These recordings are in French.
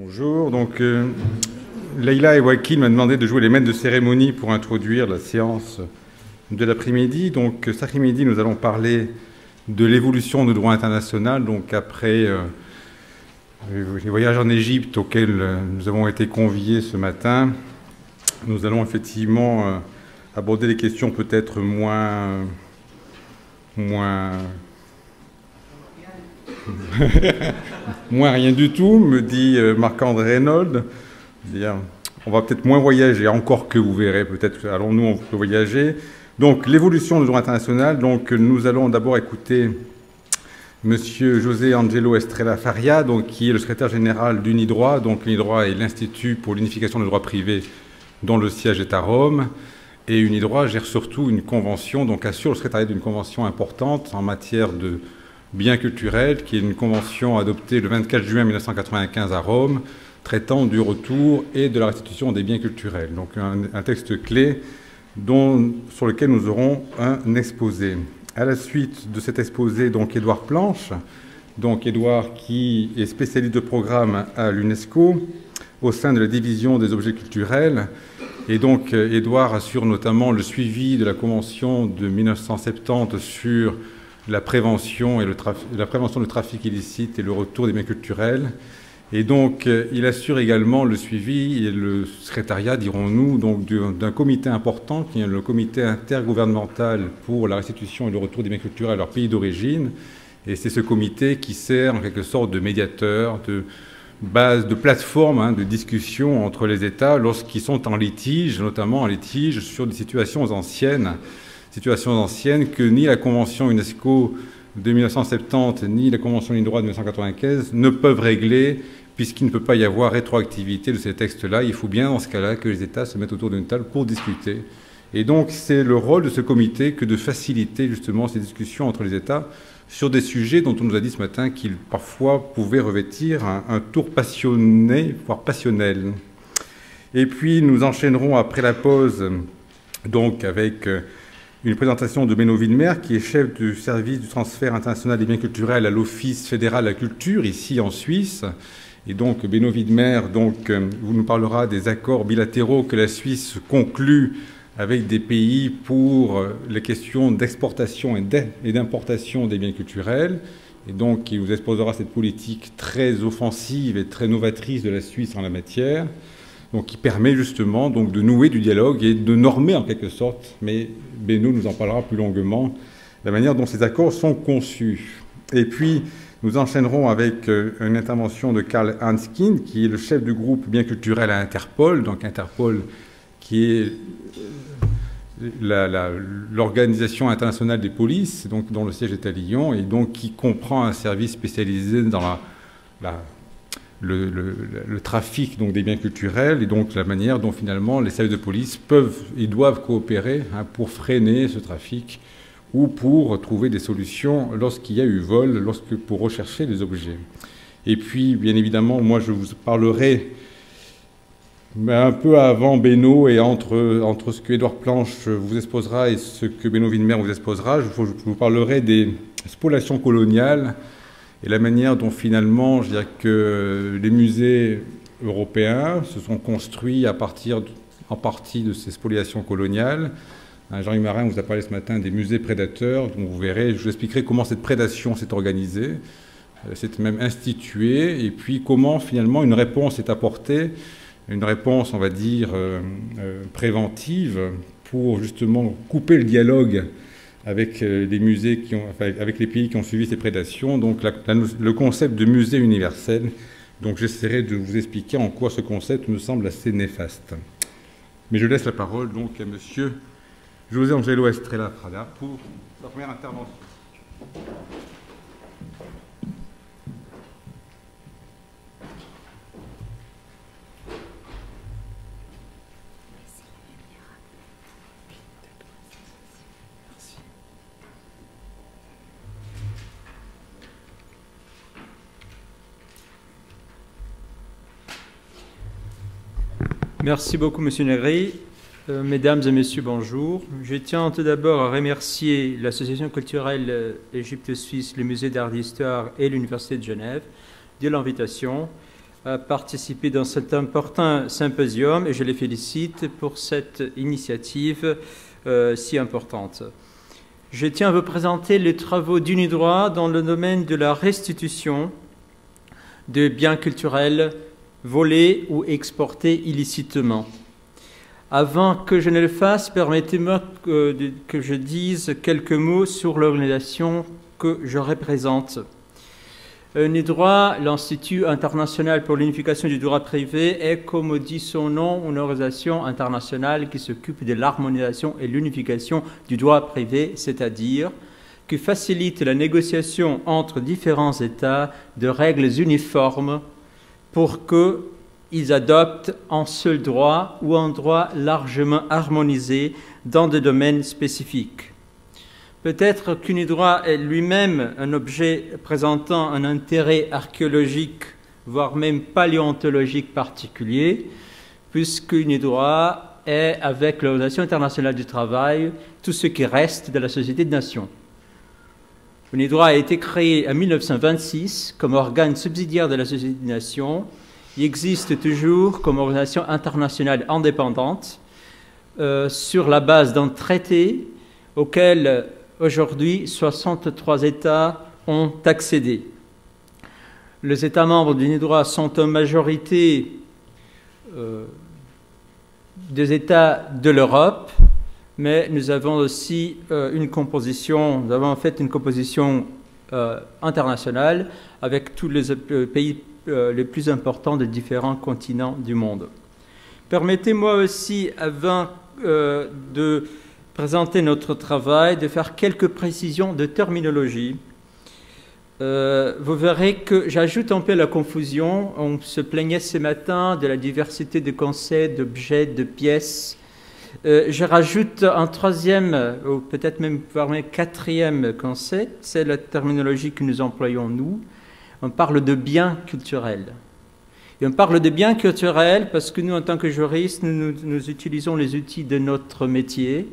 Bonjour. Donc, Leïla et Wakil m'ont demandé de jouer les maîtres de cérémonie pour introduire la séance de l'après-midi. Donc, cet après-midi, nous allons parler de l'évolution du droit international. Donc, après les voyages en Égypte auxquels nous avons été conviés ce matin, nous allons effectivement aborder des questions peut-être moins moins rien du tout, me dit Marc-André Reynolds. On va peut-être moins voyager, encore que vous verrez, peut-être allons-nous on peut voyager. Donc, l'évolution du droit international. Donc, nous allons d'abord écouter Monsieur José Angelo Estrella Faria, donc, qui est le secrétaire général d'Unidroit. Donc, l'Unidroit est l'Institut pour l'unification du droit privé, dont le siège est à Rome. Et Unidroit gère surtout une convention, donc assure le secrétariat d'une convention importante en matière de biens culturels, qui est une convention adoptée le 24 juin 1995 à Rome, traitant du retour et de la restitution des biens culturels. Donc un texte clé sur lequel nous aurons un exposé. À la suite de cet exposé, donc Édouard Planche, donc Édouard qui est spécialiste de programme à l'UNESCO au sein de la division des objets culturels. Et donc Édouard assure notamment le suivi de la convention de 1970 sur la prévention du trafic illicite et le retour des biens culturels. Et donc, il assure également le suivi et le secrétariat, dirons-nous, d'un comité important, qui est le comité intergouvernemental pour la restitution et le retour des biens culturels à leur pays d'origine. Et c'est ce comité qui sert en quelque sorte de médiateur, de base, de plateforme de discussion entre les États lorsqu'ils sont en litige, notamment en litige sur des situations anciennes que ni la Convention UNESCO de 1970 ni la Convention Unidroit de 1995 ne peuvent régler, puisqu'il ne peut pas y avoir rétroactivité de ces textes-là. Il faut bien, dans ce cas-là, que les États se mettent autour d'une table pour discuter. Et donc, c'est le rôle de ce comité que de faciliter justement ces discussions entre les États sur des sujets dont on nous a dit ce matin qu'ils parfois pouvaient revêtir un tour passionné, voire passionnel. Et puis, nous enchaînerons après la pause, donc, avec une présentation de Benno Widmer, qui est chef du service du transfert international des biens culturels à l'Office fédéral de la culture, ici en Suisse. Et donc, Benno Widmer vous nous parlera des accords bilatéraux que la Suisse conclut avec des pays pour les questions d'exportation et d'importation des biens culturels. Et donc, il vous exposera cette politique très offensive et très novatrice de la Suisse en la matière. Donc, qui permet justement donc, de nouer du dialogue et de normer en quelque sorte, mais Benno nous en parlera plus longuement, la manière dont ces accords sont conçus. Et puis, nous enchaînerons avec une intervention de Karl Hanskin, qui est le chef du groupe Biens culturels à Interpol, donc Interpol qui est l'organisation internationale des polices, donc, dont le siège est à Lyon, et donc qui comprend un service spécialisé dans le trafic donc, des biens culturels et donc la manière dont finalement les services de police peuvent et doivent coopérer pour freiner ce trafic ou pour trouver des solutions lorsqu'il y a eu vol, pour rechercher des objets. Et puis, bien évidemment, moi je vous parlerai un peu avant Benno et entre ce que Édouard Planche vous exposera et ce que Benno Widmer vous exposera, je vous parlerai des spoliations coloniales et la manière dont finalement, je dirais que les musées européens se sont construits en partie de ces spoliations coloniales. Jean-Yves Marin vous a parlé ce matin des musées prédateurs, donc vous verrez, je vous expliquerai comment cette prédation s'est organisée, s'est même instituée, et puis comment finalement une réponse est apportée, une réponse, on va dire, préventive, pour justement couper le dialogue avec les musées avec les pays qui ont suivi ces prédations, donc le concept de musée universel. Donc j'essaierai de vous expliquer en quoi ce concept me semble assez néfaste. Mais je laisse la parole donc à Monsieur José Angelo Estrella Faria pour sa première intervention. Merci beaucoup, Monsieur Negri. Mesdames et Messieurs, bonjour. Je tiens tout d'abord à remercier l'Association culturelle Égypte-Suisse, le Musée d'art d'histoire et l'Université de Genève de l'invitation à participer dans cet important symposium et je les félicite pour cette initiative si importante. Je tiens à vous présenter les travaux d'Unidroit dans le domaine de la restitution de biens culturels volés ou exportés illicitement. Avant que je ne le fasse, permettez-moi que je dise quelques mots sur l'organisation que je représente. Unidroit, l'Institut international pour l'unification du droit privé, est, comme dit son nom, une organisation internationale qui s'occupe de l'harmonisation et l'unification du droit privé, c'est-à-dire qui facilite la négociation entre différents États de règles uniformes pour qu'ils adoptent un seul droit ou un droit largement harmonisé dans des domaines spécifiques. Peut-être qu'Unidroit est lui-même un objet présentant un intérêt archéologique, voire même paléontologique particulier, puisqu'Unidroit est, avec l'Organisation internationale du travail, tout ce qui reste de la Société des Nations. Unidroit a été créé en 1926 comme organe subsidiaire de la Société des Nations. Il existe toujours comme organisation internationale indépendante sur la base d'un traité auquel aujourd'hui 63 États ont accédé. Les États membres d'Unidroit sont en majorité des États de l'Europe, mais nous avons aussi une composition internationale avec tous les pays les plus importants des différents continents du monde. Permettez-moi aussi, avant de présenter notre travail, de faire quelques précisions de terminologie. Vous verrez que j'ajoute un peu la confusion. On se plaignait ce matin de la diversité de concepts, d'objets, de pièces. Je rajoute un troisième, ou peut-être même quatrième concept, c'est la terminologie que nous employons nous. On parle de biens culturels. Et on parle de biens culturels parce que nous, en tant que juristes, nous utilisons les outils de notre métier.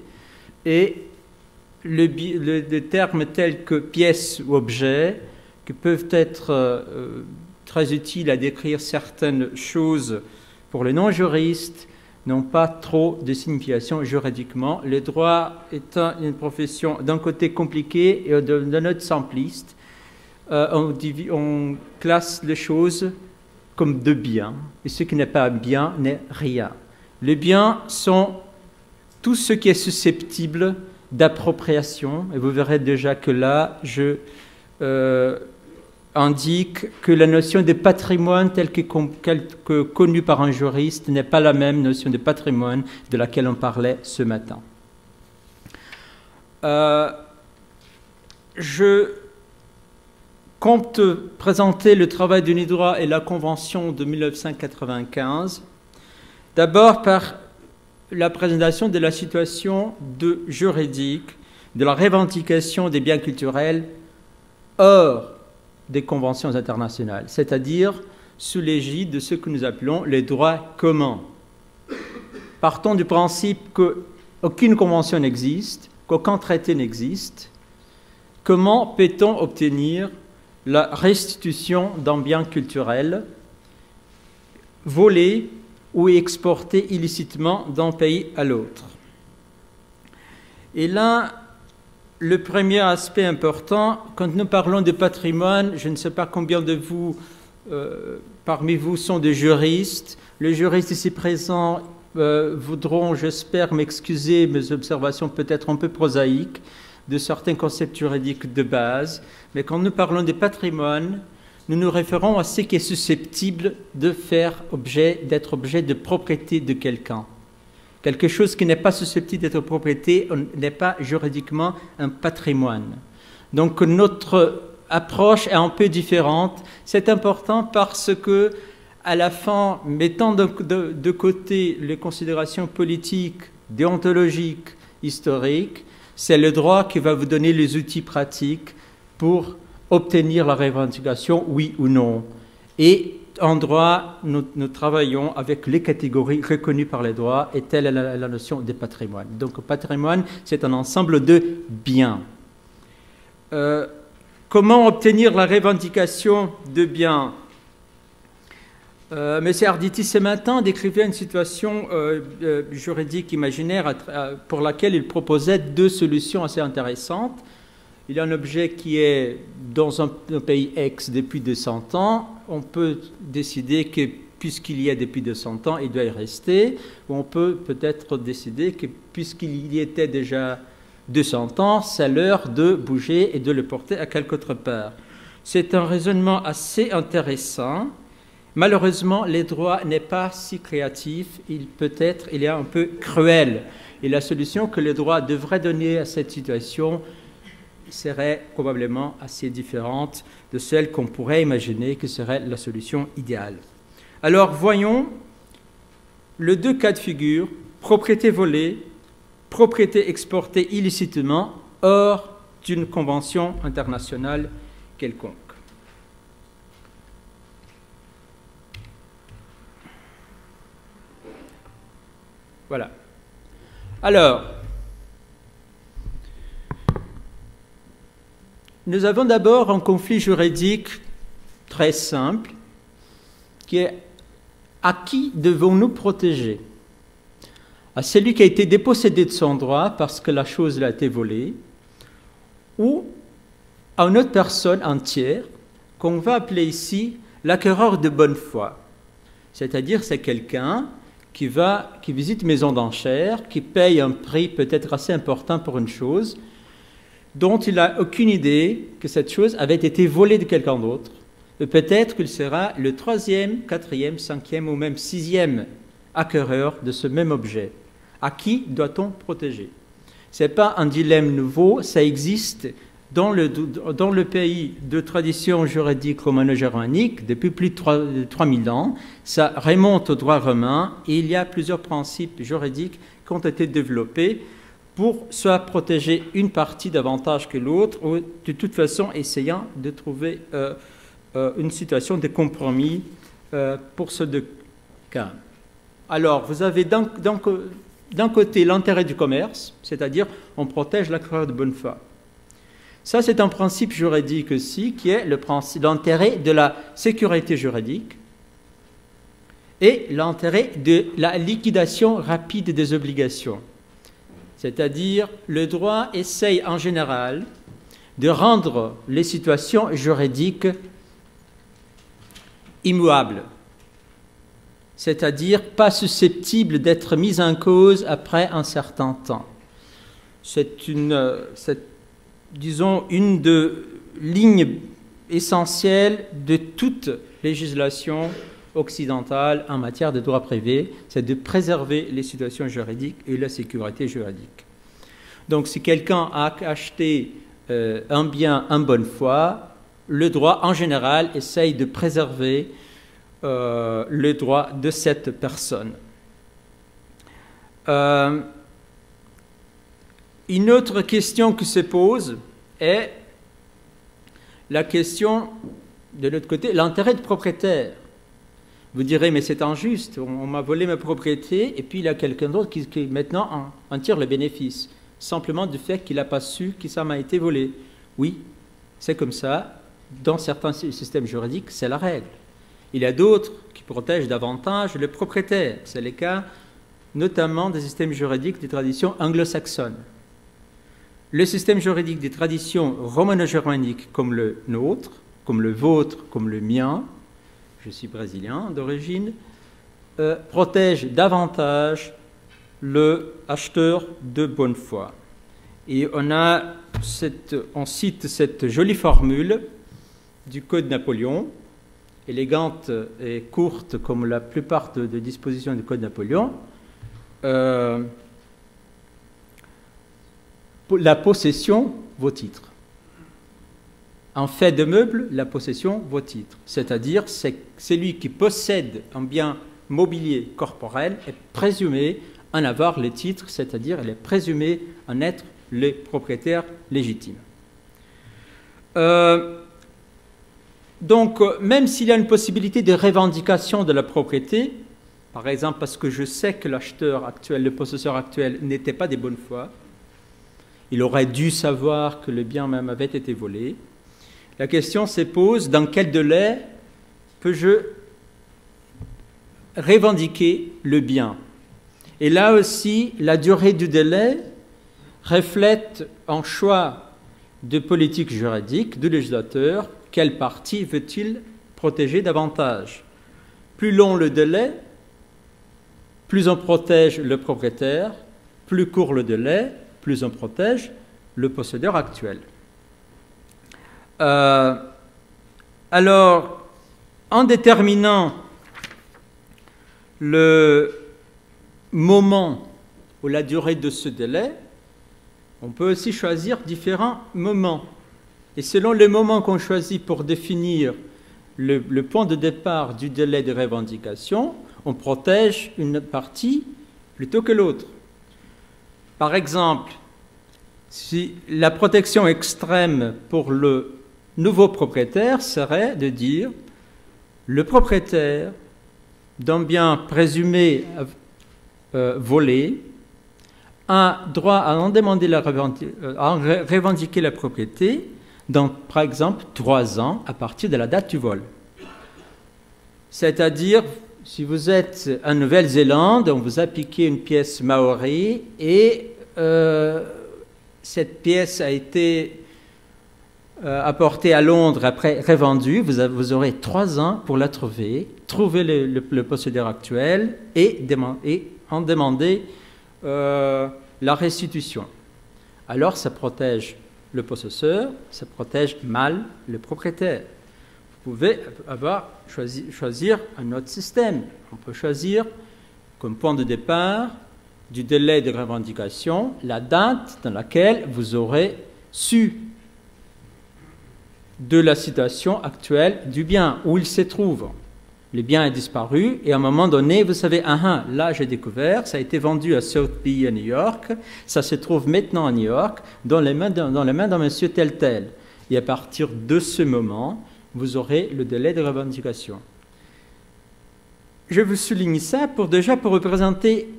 Et les termes tels que pièces ou objets, qui peuvent être très utiles à décrire certaines choses pour les non-juristes, n'ont pas trop de signification juridiquement. Le droit étant une profession d'un côté compliquée et d'un autre simpliste, on classe les choses comme de biens, et ce qui n'est pas bien n'est rien. Les biens sont tout ce qui est susceptible d'appropriation, et vous verrez déjà que là, je indique que la notion de patrimoine telle que connue par un juriste n'est pas la même notion de patrimoine de laquelle on parlait ce matin. Je compte présenter le travail d'Unidroit et la Convention de 1995, d'abord par la présentation de la situation juridique de la revendication des biens culturels hors des conventions internationales, c'est-à-dire sous l'égide de ce que nous appelons les droits communs. Partons du principe qu'aucune convention n'existe, qu'aucun traité n'existe. Comment peut-on obtenir la restitution d'un bien culturel volé ou exporté illicitement d'un pays à l'autre? Et là, le premier aspect important, quand nous parlons de patrimoine, je ne sais pas combien de vous, parmi vous, sont des juristes. Les juristes ici présents voudront, j'espère, m'excuser mes observations peut-être un peu prosaïques de certains concepts juridiques de base. Mais quand nous parlons de patrimoine, nous nous référons à ce qui est susceptible d'être objet de propriété de quelqu'un. Quelque chose qui n'est pas susceptible d'être propriété n'est pas juridiquement un patrimoine. Donc notre approche est un peu différente. C'est important parce que, à la fin, mettant de côté les considérations politiques, déontologiques, historiques, c'est le droit qui va vous donner les outils pratiques pour obtenir la revendication, oui ou non. Et en droit, nous travaillons avec les catégories reconnues par les droits, et telle est la notion de patrimoine. Donc, patrimoine, c'est un ensemble de biens. Comment obtenir la revendication de biens? M. Arditi ce matin décrivait une situation juridique imaginaire pour laquelle il proposait deux solutions assez intéressantes. Il y a un objet qui est dans un pays X depuis 200 ans. On peut décider que puisqu'il y est depuis 200 ans, il doit y rester. Ou on peut peut-être décider que puisqu'il y était déjà 200 ans, c'est l'heure de bouger et de le porter à quelque autre part. C'est un raisonnement assez intéressant. Malheureusement, le droit n'est pas si créatif, il est un peu cruel. Et la solution que le droit devrait donner à cette situation serait probablement assez différente de celle qu'on pourrait imaginer que serait la solution idéale. Alors, voyons les deux cas de figure, propriété volée, propriété exportée illicitement hors d'une convention internationale quelconque. Voilà. Alors, nous avons d'abord un conflit juridique très simple qui est à qui devons-nous protéger? À celui qui a été dépossédé de son droit parce que la chose lui a été volée, ou à une autre personne entière qu'on va appeler ici l'acquéreur de bonne foi. C'est-à-dire c'est quelqu'un qui visite une maison d'enchères, qui paye un prix peut-être assez important pour une chose, dont il n'a aucune idée que cette chose avait été volée de quelqu'un d'autre. Et peut-être qu'il sera le 3e, 4e, 5e ou même 6e acquéreur de ce même objet. À qui doit-on protéger? Ce n'est pas un dilemme nouveau, ça existe dans le pays de tradition juridique romano-germanique depuis plus de 3000 ans. Ça remonte au droit romain et il y a plusieurs principes juridiques qui ont été développés pour soit protéger une partie davantage que l'autre ou de toute façon essayant de trouver une situation de compromis pour ces deux cas. Alors, vous avez d'un côté l'intérêt du commerce, c'est-à-dire on protège l'acquéreur de bonne foi. Ça, c'est un principe juridique aussi, qui est l'intérêt de la sécurité juridique et l'intérêt de la liquidation rapide des obligations. C'est-à-dire, le droit essaye en général de rendre les situations juridiques immuables, c'est-à-dire pas susceptibles d'être mises en cause après un certain temps. C'est disons, une des lignes essentielles de toute législation occidentale en matière de droit privé, c'est de préserver les situations juridiques et la sécurité juridique. Donc, si quelqu'un a acheté un bien en bonne foi, le droit, en général, essaye de préserver le droit de cette personne. Une autre question qui se pose est la question, de l'autre côté, l'intérêt du propriétaire. Vous direz, mais c'est injuste, on m'a volé ma propriété et puis il y a quelqu'un d'autre qui maintenant en tire le bénéfice, simplement du fait qu'il n'a pas su que ça m'a été volé. Oui, c'est comme ça. Dans certains systèmes juridiques, c'est la règle. Il y a d'autres qui protègent davantage le propriétaire. C'est le cas notamment des systèmes juridiques des traditions anglo-saxonnes. Le système juridique des traditions romano-germaniques comme le nôtre, comme le vôtre, comme le mien, je suis brésilien d'origine, protège davantage le acheteur de bonne foi. Et on cite cette jolie formule du Code Napoléon, élégante et courte comme la plupart des dispositions du Code Napoléon. La possession vaut titre. En fait de meuble, la possession vaut titre. C'est-à-dire, c'est celui qui possède un bien mobilier corporel est présumé en avoir le titre, c'est-à-dire, il est présumé en être le propriétaire légitime. Donc, même s'il y a une possibilité de revendication de la propriété, par exemple parce que je sais que l'acheteur actuel, le possesseur actuel, n'était pas de bonne foi, il aurait dû savoir que le bien même avait été volé. La question se pose, dans quel délai peux-je revendiquer le bien. Et là aussi, la durée du délai reflète un choix de politique juridique du législateur. Quelle partie veut-il protéger davantage? Plus long le délai, plus on protège le propriétaire, plus court le délai, plus on protège le possédeur actuel. Alors, en déterminant le moment ou la durée de ce délai, on peut aussi choisir différents moments. Et selon le moment qu'on choisit pour définir le point de départ du délai de revendication, on protège une partie plutôt que l'autre. Par exemple, si la protection extrême pour le nouveau propriétaire serait de dire le propriétaire d'un bien présumé volé a droit à en demander à revendiquer la propriété dans, par exemple, 3 ans à partir de la date du vol. C'est-à-dire, si vous êtes en Nouvelle-Zélande, on vous a piqué une pièce maori et cette pièce a été apportée à Londres, après revendue, vous aurez 3 ans pour la trouver le possédeur actuel et en demander la restitution. Alors ça protège le possesseur, ça protège mal le propriétaire. Vous pouvez choisir un autre système. On peut choisir comme point de départ du délai de revendication la date dans laquelle vous aurez su de la situation actuelle du bien, où il se trouve. Le bien est disparu et à un moment donné, vous savez, là j'ai découvert, ça a été vendu à Sotheby à New York, ça se trouve maintenant à New York, dans les mains d'un monsieur tel tel. Et à partir de ce moment, vous aurez le délai de revendication. Je vous souligne ça pour représenter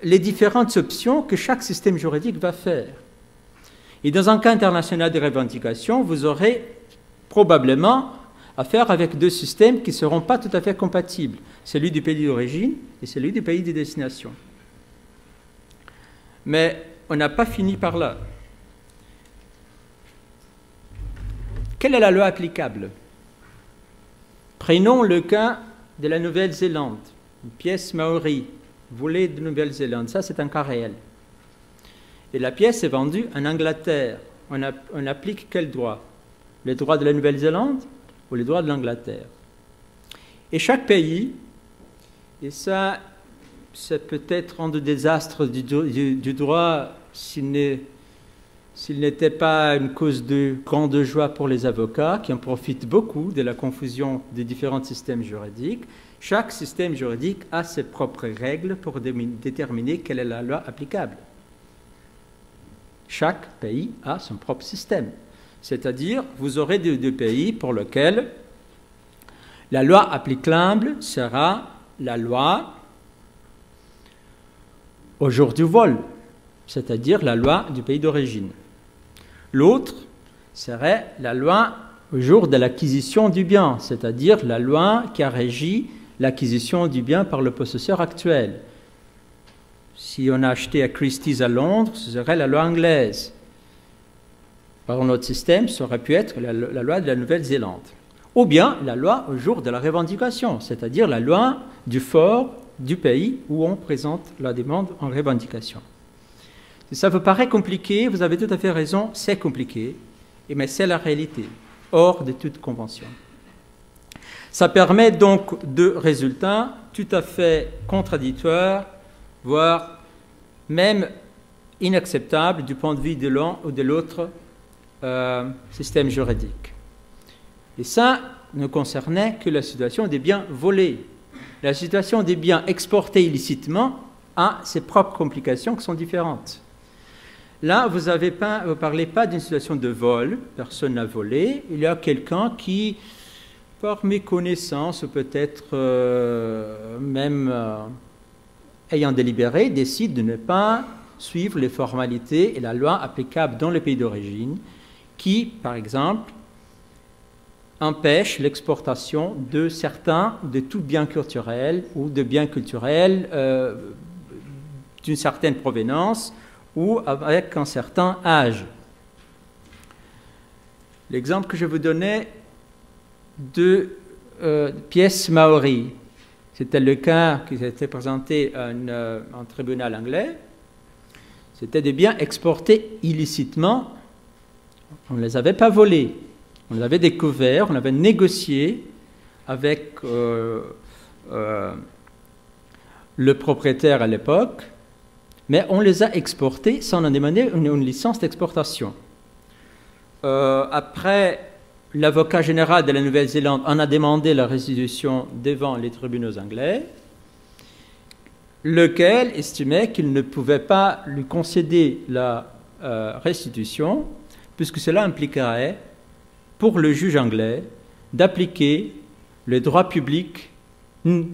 les différentes options que chaque système juridique va faire. Et dans un cas international de revendication, vous aurez probablement affaire avec 2 systèmes qui ne seront pas tout à fait compatibles, celui du pays d'origine et celui du pays de destination. Mais on n'a pas fini par là. Quelle est la loi applicable? Prenons le cas de la Nouvelle-Zélande, une pièce maori, volée de Nouvelle-Zélande. Ça, c'est un cas réel. Et la pièce est vendue en Angleterre. On applique quel droit? Le droit de la Nouvelle-Zélande ou le droit de l'Angleterre? Et chaque pays, et ça, c'est peut-être un des désastres du droit s'il n'était pas une cause de grande joie pour les avocats qui en profitent beaucoup de la confusion des différents systèmes juridiques. Chaque système juridique a ses propres règles pour déterminer quelle est la loi applicable. Chaque pays a son propre système. C'est-à-dire, vous aurez deux pays pour lesquels la loi applicable sera la loi au jour du vol, c'est-à-dire la loi du pays d'origine. L'autre serait la loi au jour de l'acquisition du bien, c'est-à-dire la loi qui a régi l'acquisition du bien par le possesseur actuel. Si on a acheté à Christie's à Londres, ce serait la loi anglaise. Par notre système, ça aurait pu être la loi de la Nouvelle-Zélande. Ou bien la loi au jour de la revendication, c'est-à-dire la loi du fort du pays où on présente la demande en revendication. Si ça vous paraît compliqué, vous avez tout à fait raison, c'est compliqué, mais c'est la réalité, hors de toute convention. Ça permet donc de résultats tout à fait contradictoires, voire même inacceptables du point de vue de l'un ou de l'autre système juridique. Et ça ne concernait que la situation des biens volés. La situation des biens exportés illicitement a ses propres complications qui sont différentes. Là, vous ne parlez pas d'une situation de vol, personne n'a volé, il y a quelqu'un qui, par méconnaissance ou peut-être même ayant délibéré, décide de ne pas suivre les formalités et la loi applicable dans le pays d'origine, qui, par exemple, empêche l'exportation de tout bien culturel ou de biens culturels d'une certaine provenance ou avec un certain âge. L'exemple que je vous donnais de pièces maoris, c'était le cas qui s'était présenté à un tribunal anglais. C'était des biens exportés illicitement. On ne les avait pas volés. On les avait découverts, on avait négocié avec le propriétaire à l'époque, mais on les a exportés sans en demander une licence d'exportation. Après, l'avocat général de la Nouvelle-Zélande en a demandé la restitution devant les tribunaux anglais, lequel estimait qu'il ne pouvait pas lui concéder la restitution, puisque cela impliquerait, pour le juge anglais, d'appliquer le droit public de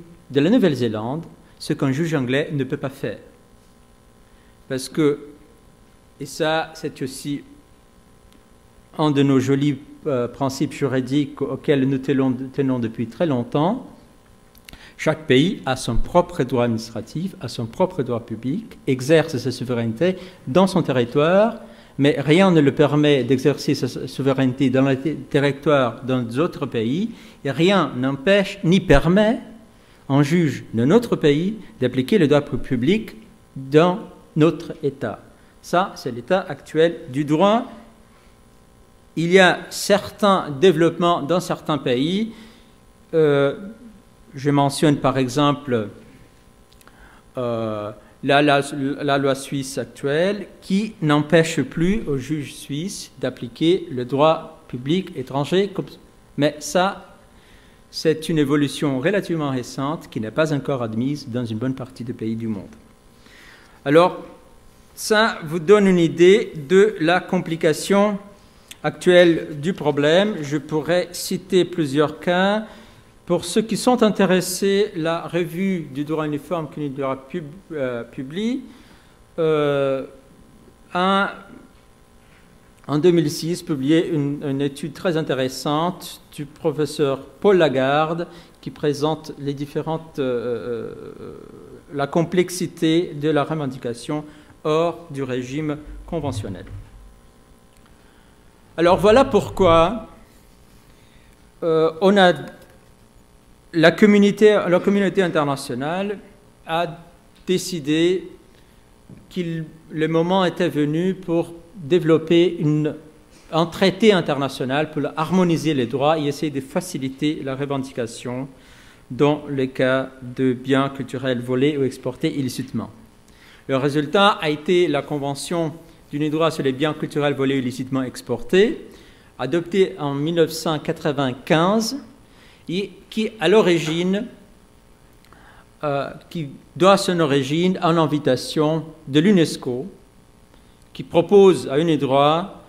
la Nouvelle-Zélande, ce qu'un juge anglais ne peut pas faire. Parce que, et ça c'est aussi un de nos jolis principes juridiques auxquels nous tenons depuis très longtemps, chaque pays a son propre droit administratif, a son propre droit public, exerce sa souveraineté dans son territoire, mais rien ne le permet d'exercer sa souveraineté dans le territoire d'un autre pays, et rien n'empêche ni permet un juge de notre pays d'appliquer le droit public dans notre État. Ça, c'est l'état actuel du droit. Il y a certains développements dans certains pays. Je mentionne par exemple la loi suisse actuelle qui n'empêche plus aux juges suisses d'appliquer le droit public étranger. Mais ça, c'est une évolution relativement récente qui n'est pas encore admise dans une bonne partie des pays du monde. Alors, ça vous donne une idée de la complication actuelle du problème. Je pourrais citer plusieurs cas. Pour ceux qui sont intéressés, la revue du droit uniforme qu'UNIDROIT publie a, en 2006, publié une étude très intéressante du professeur Paul Lagarde qui présente les différentes, la complexité de la revendication hors du régime conventionnel. Alors voilà pourquoi la communauté internationale a décidé que le moment était venu pour développer un traité international pour harmoniser les droits et essayer de faciliter la revendication dans les cas de biens culturels volés ou exportés illicitement. Le résultat a été la Convention d'UNIDROIT sur les biens culturels volés ou illicitement exportés, adoptée en 1995, et qui, à l'origine, qui doit son origine à une invitation de l'UNESCO, qui propose à UNIDROIT,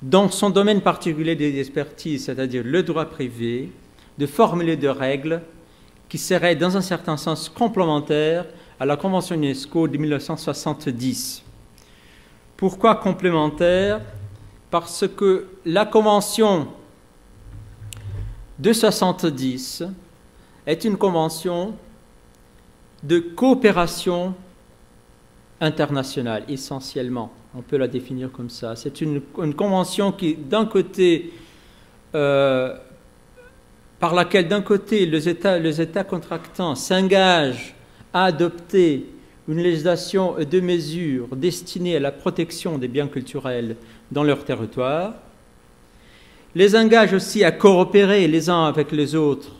dans son domaine particulier d'expertise, c'est-à-dire le droit privé, de formuler des règles qui seraient, dans un certain sens, complémentaires à la Convention UNESCO de 1970. Pourquoi complémentaires? Parce que la Convention de 1970 est une convention de coopération internationale, essentiellement. On peut la définir comme ça. C'est une convention qui, d'un côté, par laquelle, d'un côté, les États contractants s'engagent à adopter une législation de mesures destinées à la protection des biens culturels dans leur territoire, les engagent aussi à coopérer les uns avec les autres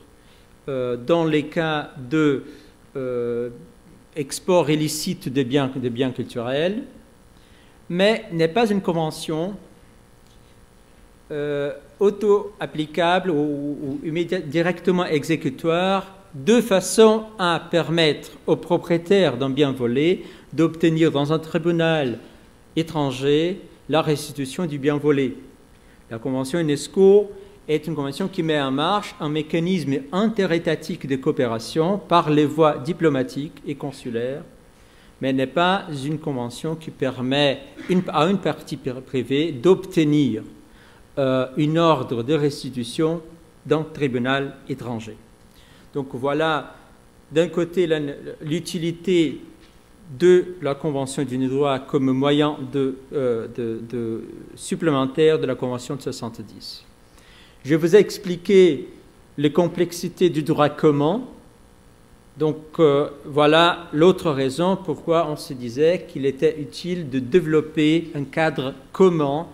dans les cas de export illicite des biens culturels, mais n'est pas une convention auto-applicable ou directement exécutoire de façon à permettre aux propriétaires d'un bien volé d'obtenir dans un tribunal étranger la restitution du bien volé. La Convention UNESCO est une convention qui met en marche un mécanisme interétatique de coopération par les voies diplomatiques et consulaires, mais n'est pas une convention qui permet à une partie privée d'obtenir une ordre de restitution d'un tribunal étranger. Donc voilà, d'un côté, l'utilité de la Convention du droit comme moyen supplémentaire de la Convention de 70. Je vous ai expliqué les complexités du droit commun. Donc voilà l'autre raison pourquoi on se disait qu'il était utile de développer un cadre commun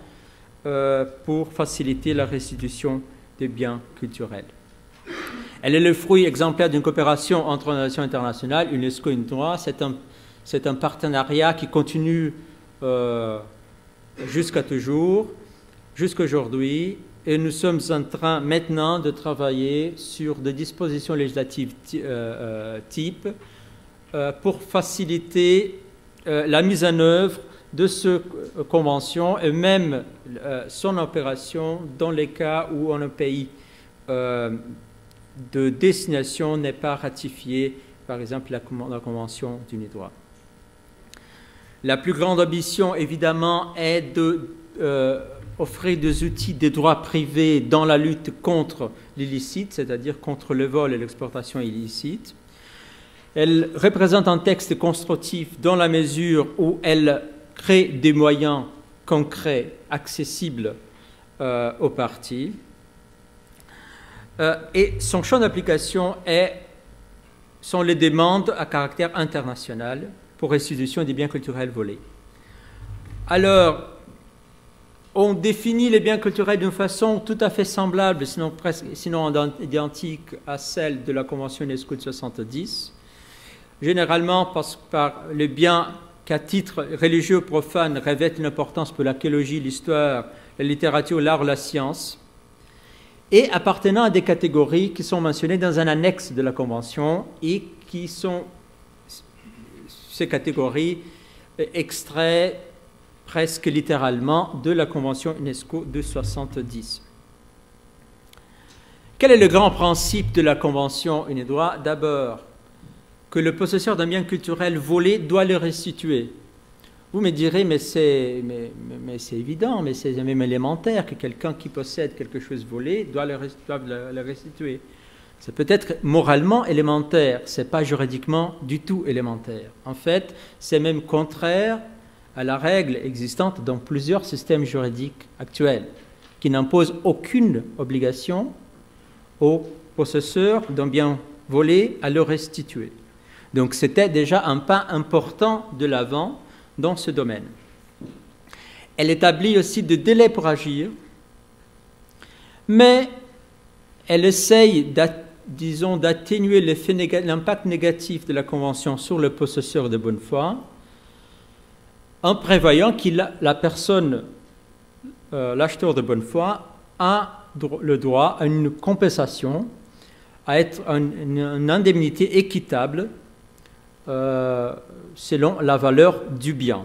pour faciliter la restitution des biens culturels. Elle est le fruit exemplaire d'une coopération entre organisations internationales, UNESCO et UNDROIT. C'est un partenariat qui continue jusqu'à toujours, jusqu'à aujourd'hui, et nous sommes en train maintenant de travailler sur des dispositions législatives type pour faciliter la mise en œuvre de cette convention et même son opération dans les cas où un pays de destination n'est pas ratifié, par exemple la Convention du droit. La plus grande ambition, évidemment, est d'offrir des outils de droit privé dans la lutte contre l'illicite, c'est-à-dire contre le vol et l'exportation illicite. Elle représente un texte constructif dans la mesure où elle crée des moyens concrets, accessibles aux parties. Et son champ d'application sont les demandes à caractère international pour restitution des biens culturels volés. Alors, on définit les biens culturels d'une façon tout à fait semblable, sinon identique à celle de la Convention UNESCO de 70, généralement par les biens qu'à titre religieux ou profane revêtent une importance pour l'archéologie, l'histoire, la littérature, l'art ou la science, et appartenant à des catégories qui sont mentionnées dans un annexe de la Convention et qui sont ces catégories extraits presque littéralement de la Convention UNESCO de 70. Quel est le grand principe de la Convention UNESCO? D'abord, que le possesseur d'un bien culturel volé doit le restituer. Vous me direz, mais c'est évident, mais c'est même élémentaire que quelqu'un qui possède quelque chose volé doit le restituer. C'est peut-être moralement élémentaire, ce n'est pas juridiquement du tout élémentaire. En fait, c'est même contraire à la règle existante dans plusieurs systèmes juridiques actuels, qui n'imposent aucune obligation au possesseur d'un bien volé à le restituer. Donc c'était déjà un pas important de l'avant dans ce domaine. Elle établit aussi des délais pour agir, mais elle essaye d'atténuer l'impact négatif de la Convention sur le possesseur de bonne foi en prévoyant que la personne, l'acheteur de bonne foi, a le droit à une compensation, à une indemnité équitable selon la valeur du bien.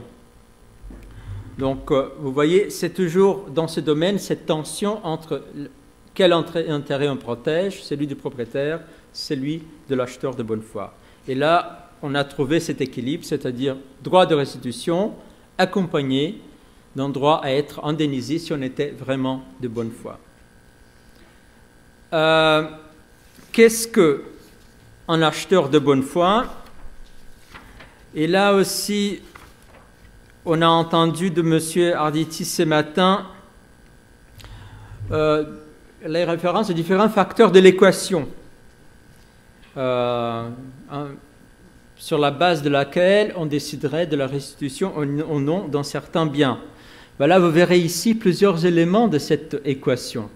Donc, vous voyez, c'est toujours dans ce domaine cette tension entre quel intérêt on protège, celui du propriétaire, celui de l'acheteur de bonne foi. Et là, on a trouvé cet équilibre, c'est-à-dire droit de restitution accompagné d'un droit à être indemnisé si on était vraiment de bonne foi. Qu'est-ce qu'un acheteur de bonne foi? Et là aussi, on a entendu de M. Arditi ce matin les références aux différents facteurs de l'équation sur la base de laquelle on déciderait de la restitution ou non dans certains biens. Là, vous verrez ici plusieurs éléments de cette équation.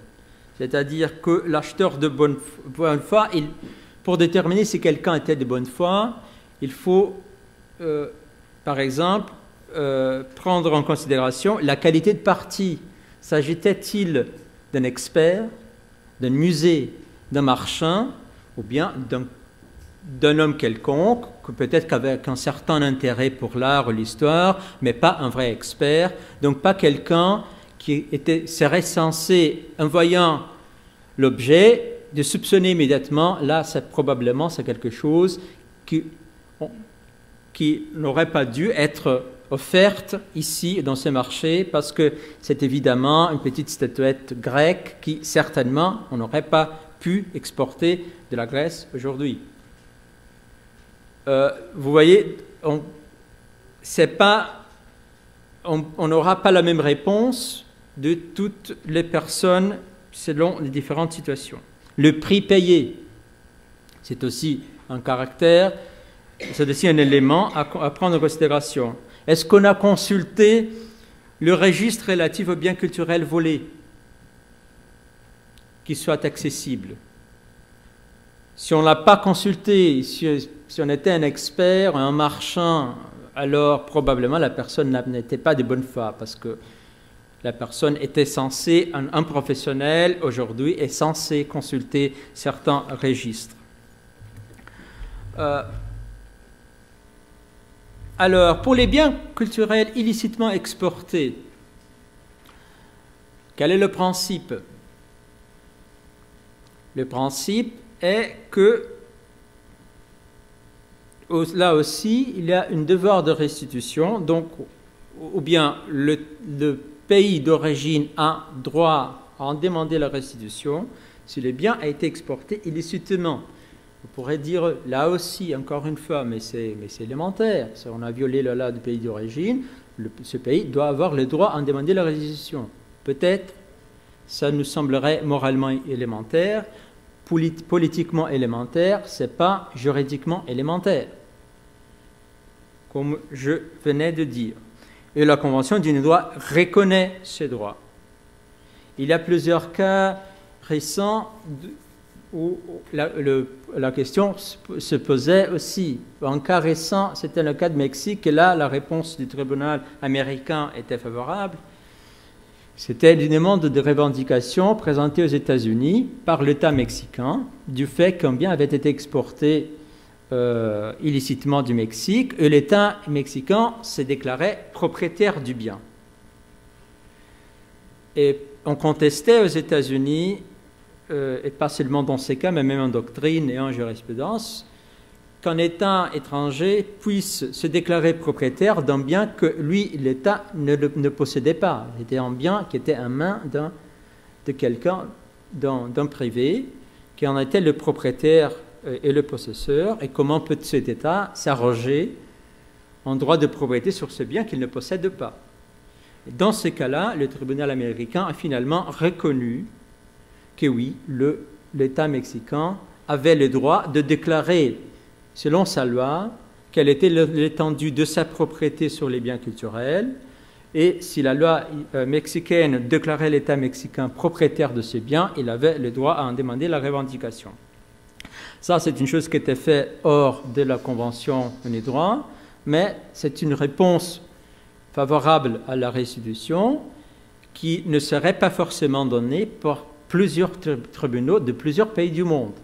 C'est-à-dire que l'acheteur de bonne foi, pour déterminer si quelqu'un était de bonne foi, il faut, par exemple, prendre en considération la qualité de partie. S'agissait-il d'un expert, d'un musée, d'un marchand, ou bien d'un homme quelconque, peut-être qu'avec un certain intérêt pour l'art ou l'histoire, mais pas un vrai expert, donc pas quelqu'un qui serait censé, en voyant l'objet, de soupçonner immédiatement, là, probablement, c'est quelque chose qui n'aurait pas dû être offerte ici dans ce marché parce que c'est évidemment une petite statuette grecque qui certainement on n'aurait pas pu exporter de la Grèce aujourd'hui. Vous voyez, on n'aura pas la même réponse de toutes les personnes selon les différentes situations. Le prix payé, c'est aussi un caractère, c'est aussi un élément à prendre en considération. Est-ce qu'on a consulté le registre relatif aux biens culturels volés qui soit accessible? Si on ne l'a pas consulté, si on était un expert, un marchand, alors probablement la personne n'était pas de bonne foi parce que la personne était censée, un professionnel aujourd'hui est censé consulter certains registres. Alors, pour les biens culturels illicitement exportés, quel est le principe? Le principe est que, là aussi, il y a un devoir de restitution, donc, ou bien le pays d'origine a droit à en demander la restitution si le bien a été exporté illicitement. On pourrait dire, là aussi, encore une fois, mais c'est élémentaire, si on a violé la loi du pays d'origine, ce pays doit avoir le droit à en demander la restitution. Peut-être, ça nous semblerait moralement élémentaire, politiquement élémentaire, ce n'est pas juridiquement élémentaire, comme je venais de dire. Et la Convention du droit reconnaît ces droits. Il y a plusieurs cas récents où la question se posait aussi. Un cas récent, c'était le cas de Mexique, et là, la réponse du tribunal américain était favorable. C'était une demande de revendication présentée aux États-Unis par l'État mexicain du fait qu'un bien avait été exporté illicitement du Mexique, et l'État mexicain se déclarait propriétaire du bien. Et on contestait aux États-Unis, et pas seulement dans ces cas, mais même en doctrine et en jurisprudence, qu'un État étranger puisse se déclarer propriétaire d'un bien que lui, l'État, ne possédait pas. C'était un bien qui était en main de quelqu'un, d'un privé, qui en était le propriétaire et le possesseur, et comment peut cet État s'arroger en droit de propriété sur ce bien qu'il ne possède pas. Dans ces cas-là, le tribunal américain a finalement reconnu que oui, l'État mexicain avait le droit de déclarer, selon sa loi, quelle était l'étendue de sa propriété sur les biens culturels, et si la loi mexicaine déclarait l'État mexicain propriétaire de ces biens, il avait le droit à en demander la revendication. Ça, c'est une chose qui était faite hors de la Convention des droits, mais c'est une réponse favorable à la restitution qui ne serait pas forcément donnée par plusieurs tribunaux de plusieurs pays du monde,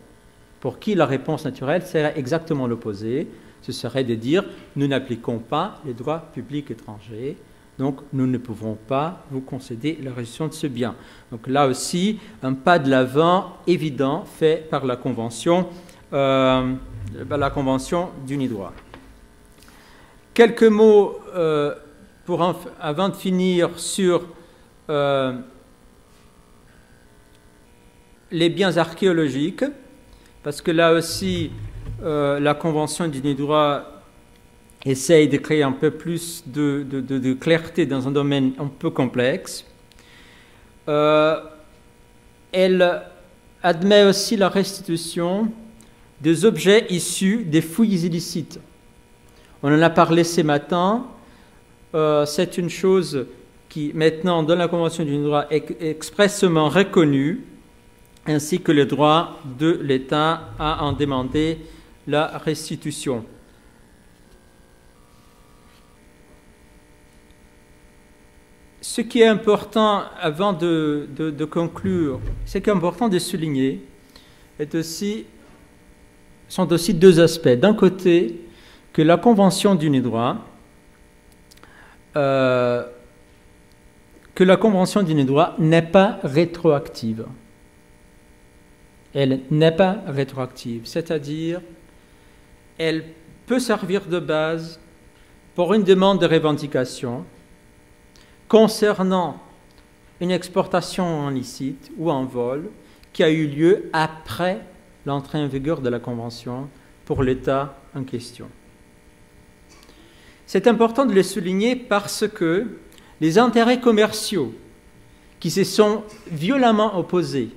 pour qui la réponse naturelle serait exactement l'opposé. Ce serait de dire, nous n'appliquons pas les droits publics étrangers, donc nous ne pouvons pas vous concéder la restitution de ce bien. Donc là aussi, un pas de l'avant évident fait par la Convention d'Unidroit. Quelques mots avant de finir sur les biens archéologiques, parce que là aussi, la Convention d'Unidroit essaye de créer un peu plus de clarté dans un domaine un peu complexe. Elle admet aussi la restitution des objets issus des fouilles illicites. On en a parlé ce matin. C'est une chose qui, maintenant, dans la Convention d'Unidroit, est expressément reconnue, ainsi que le droit de l'État à en demander la restitution. Ce qui est important, avant de conclure, ce qui est important de souligner, sont aussi deux aspects. D'un côté, que la Convention d'Unidroit n'est pas rétroactive. Elle n'est pas rétroactive, c'est-à-dire elle peut servir de base pour une demande de revendication concernant une exportation en licite ou en vol qui a eu lieu après l'entrée en vigueur de la Convention pour l'État en question. C'est important de le souligner parce que les intérêts commerciaux qui se sont violemment opposés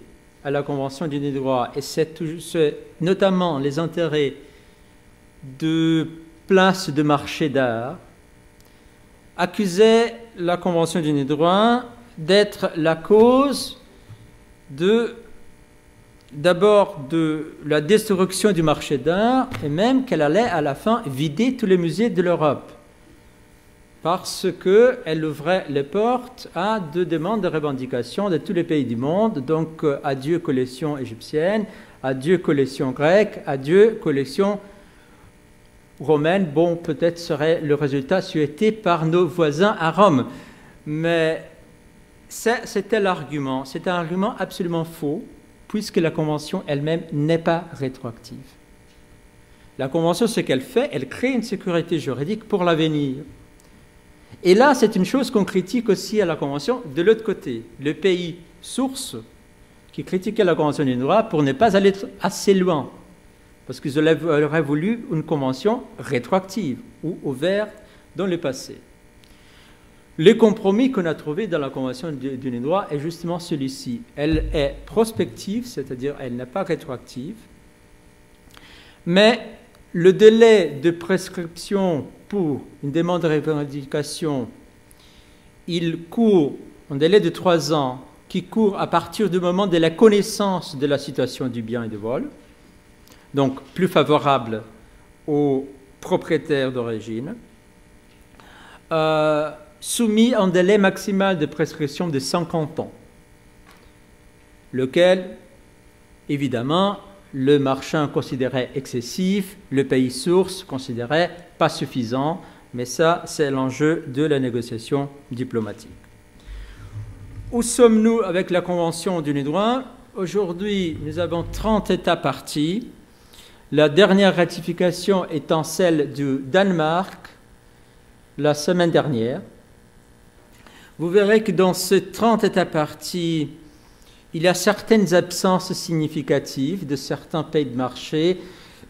à la Convention du droit, et c'est notamment les intérêts de places de marché d'art, accusaient la Convention du droit d'être la cause d'abord de la destruction du marché d'art et même qu'elle allait à la fin vider tous les musées de l'Europe parce qu'elle ouvrait les portes à de demandes de revendications de tous les pays du monde, donc adieu collection égyptienne, adieu collection grecque, adieu collection romaine. Bon, peut-être serait le résultat souhaité par nos voisins à Rome, mais c'était l'argument. C'est un argument absolument faux, puisque la Convention elle-même n'est pas rétroactive. La Convention, ce qu'elle fait, elle crée une sécurité juridique pour l'avenir. Et là, c'est une chose qu'on critique aussi à la Convention de l'autre côté. Le pays source qui critiquait la Convention du droit pour ne pas aller assez loin, parce qu'ils auraient voulu une Convention rétroactive ou ouverte dans le passé. Le compromis qu'on a trouvé dans la Convention du droit est justement celui-ci. Elle est prospective, c'est-à-dire elle n'est pas rétroactive, mais le délai de prescription pour une demande de revendication, il court un délai de 3 ans qui court à partir du moment de la connaissance de la situation du bien et du vol, donc plus favorable aux propriétaires d'origine, soumis à un délai maximal de prescription de 50 ans, lequel, évidemment, le marchand considérait excessif, le pays source considérait pas suffisant, mais ça, c'est l'enjeu de la négociation diplomatique. Où sommes-nous avec la Convention du droit? Aujourd'hui, nous avons 30 États parties, la dernière ratification étant celle du Danemark la semaine dernière. Vous verrez que dans ces 30 États parties, il y a certaines absences significatives de certains pays de marché.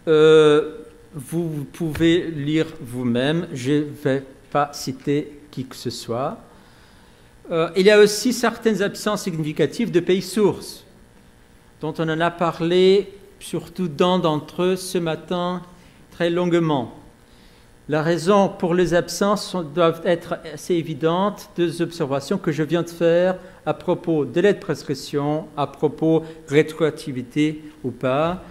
Vous pouvez lire vous-même, je ne vais pas citer qui que ce soit. Il y a aussi certaines absences significatives de pays sources, dont on en a parlé, surtout d'un d'entre eux ce matin, très longuement. La raison pour les absences doivent être assez évidentes, 2 observations que je viens de faire à propos de délai de prescription, à propos rétroactivité ou pas.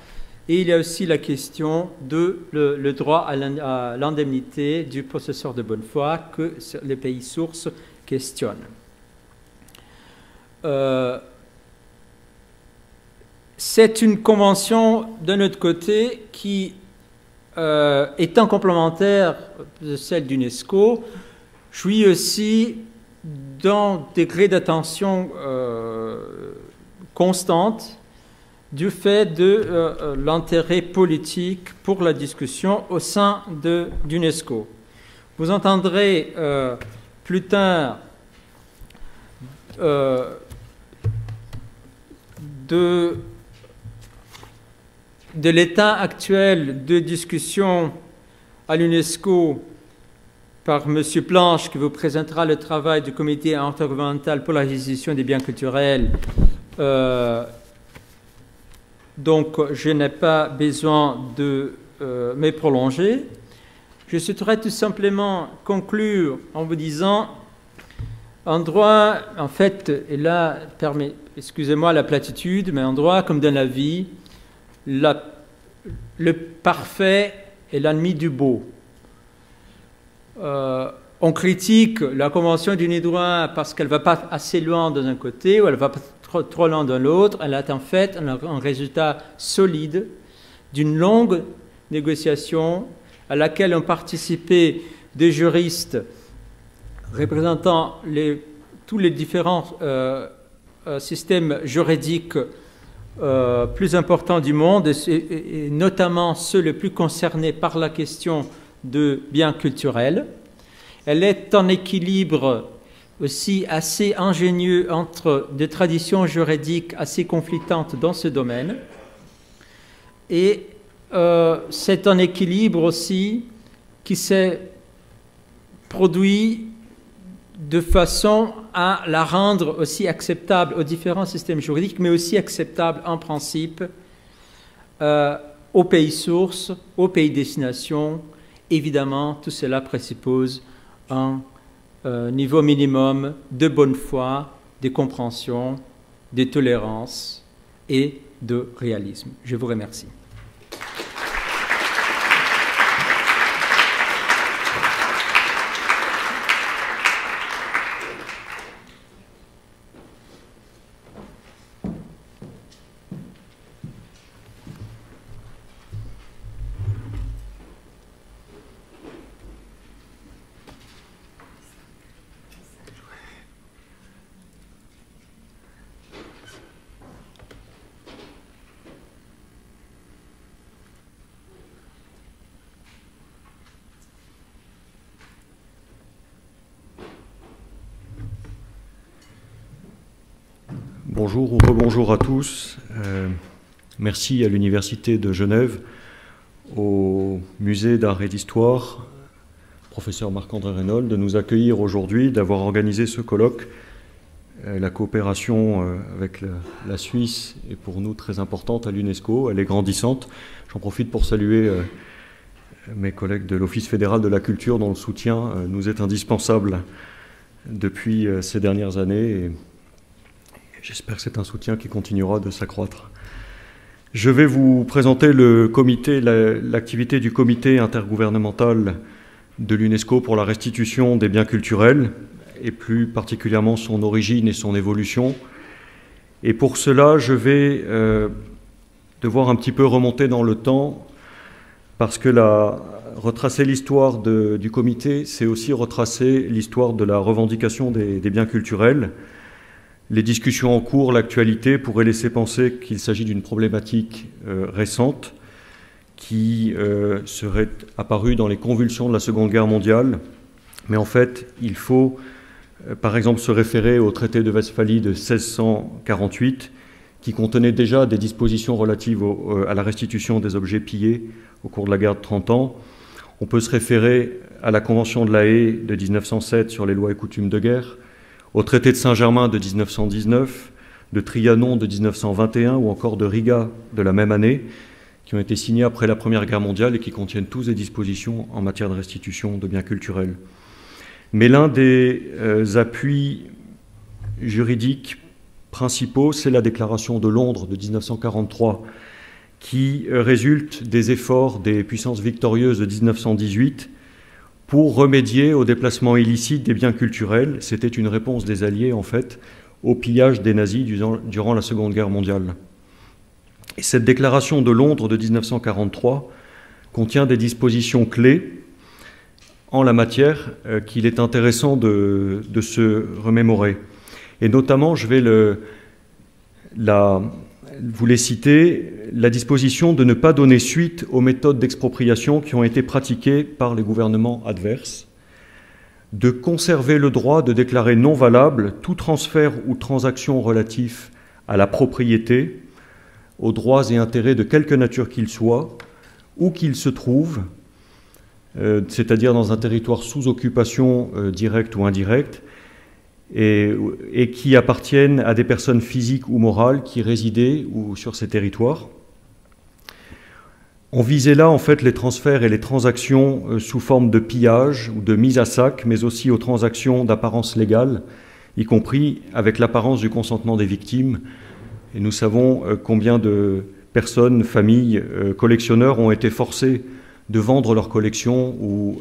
Et il y a aussi la question de le droit à l'indemnité du possesseur de bonne foi que les pays sources questionnent. C'est une convention, d'un autre côté, qui étant complémentaire de celle d'UNESCO, jouit aussi d'un degré d'attention constante du fait de l'intérêt politique pour la discussion au sein d'UNESCO. Vous entendrez plus tard de l'état actuel de discussion à l'UNESCO par M. Planche, qui vous présentera le travail du comité intergouvernemental pour la restitution des biens culturels. Donc, je n'ai pas besoin de me prolonger. Je souhaiterais tout simplement conclure en vous disant, en droit, en fait, et là, excusez-moi la platitude, mais en droit, comme dans la vie, le parfait est l'ennemi du beau. On critique la Convention du droit parce qu'elle ne va pas assez loin d'un côté ou elle ne va pas trop loin de l'autre. Elle a en fait un résultat solide d'une longue négociation à laquelle ont participé des juristes représentant tous les différents systèmes juridiques plus importants du monde, et notamment ceux les plus concernés par la question de biens culturels. Elle est en équilibre aussi assez ingénieux entre des traditions juridiques assez conflictantes dans ce domaine. Et c'est un équilibre aussi qui s'est produit de façon à la rendre aussi acceptable aux différents systèmes juridiques, mais aussi acceptable en principe aux pays sources, aux pays destination. Évidemment, tout cela présuppose un niveau minimum de bonne foi, de compréhension, de tolérance et de réalisme. Je vous remercie. Bonjour ou rebonjour à tous. Merci à l'Université de Genève, au Musée d'Art et d'Histoire, professeur Marc-André Reynold, de nous accueillir aujourd'hui, d'avoir organisé ce colloque. La coopération avec la Suisse est pour nous très importante à l'UNESCO, elle est grandissante. J'en profite pour saluer mes collègues de l'Office fédéral de la culture dont le soutien nous est indispensable depuis ces dernières années. Et j'espère que c'est un soutien qui continuera de s'accroître. Je vais vous présenter l'activité du comité intergouvernemental de l'UNESCO pour la restitution des biens culturels, et plus particulièrement son origine et son évolution. Et pour cela, je vais devoir un petit peu remonter dans le temps, parce que retracer l'histoire du comité, c'est aussi retracer l'histoire de la revendication des biens culturels. Les discussions en cours, l'actualité, pourraient laisser penser qu'il s'agit d'une problématique récente qui serait apparue dans les convulsions de la Seconde Guerre mondiale. Mais en fait, il faut, par exemple, se référer au traité de Westphalie de 1648, qui contenait déjà des dispositions relatives à la restitution des objets pillés au cours de la guerre de 30 ans. On peut se référer à la Convention de La Haye de 1907 sur les lois et coutumes de guerre, au traité de Saint-Germain de 1919, de Trianon de 1921 ou encore de Riga de la même année, qui ont été signés après la Première Guerre mondiale et qui contiennent tous des dispositions en matière de restitution de biens culturels. Mais l'un des appuis juridiques principaux, c'est la Déclaration de Londres de 1943, qui résulte des efforts des puissances victorieuses de 1918 pour remédier au déplacement illicite des biens culturels. C'était une réponse des Alliés, en fait, au pillage des nazis durant la Seconde Guerre mondiale. Et cette déclaration de Londres de 1943 contient des dispositions clés en la matière qu'il est intéressant de se remémorer. Et notamment, je vais vous les citer, la disposition de ne pas donner suite aux méthodes d'expropriation qui ont été pratiquées par les gouvernements adverses, de conserver le droit de déclarer non valable tout transfert ou transaction relatif à la propriété, aux droits et intérêts de quelque nature qu'ils soient, où qu'ils se trouvent, c'est-à-dire dans un territoire sous occupation directe ou indirecte, et qui appartiennent à des personnes physiques ou morales qui résidaient sur ces territoires. On visait là en fait les transferts et les transactions sous forme de pillage ou de mise à sac, mais aussi aux transactions d'apparence légale, y compris avec l'apparence du consentement des victimes. Et nous savons combien de personnes, familles, collectionneurs ont été forcés de vendre leur collection ou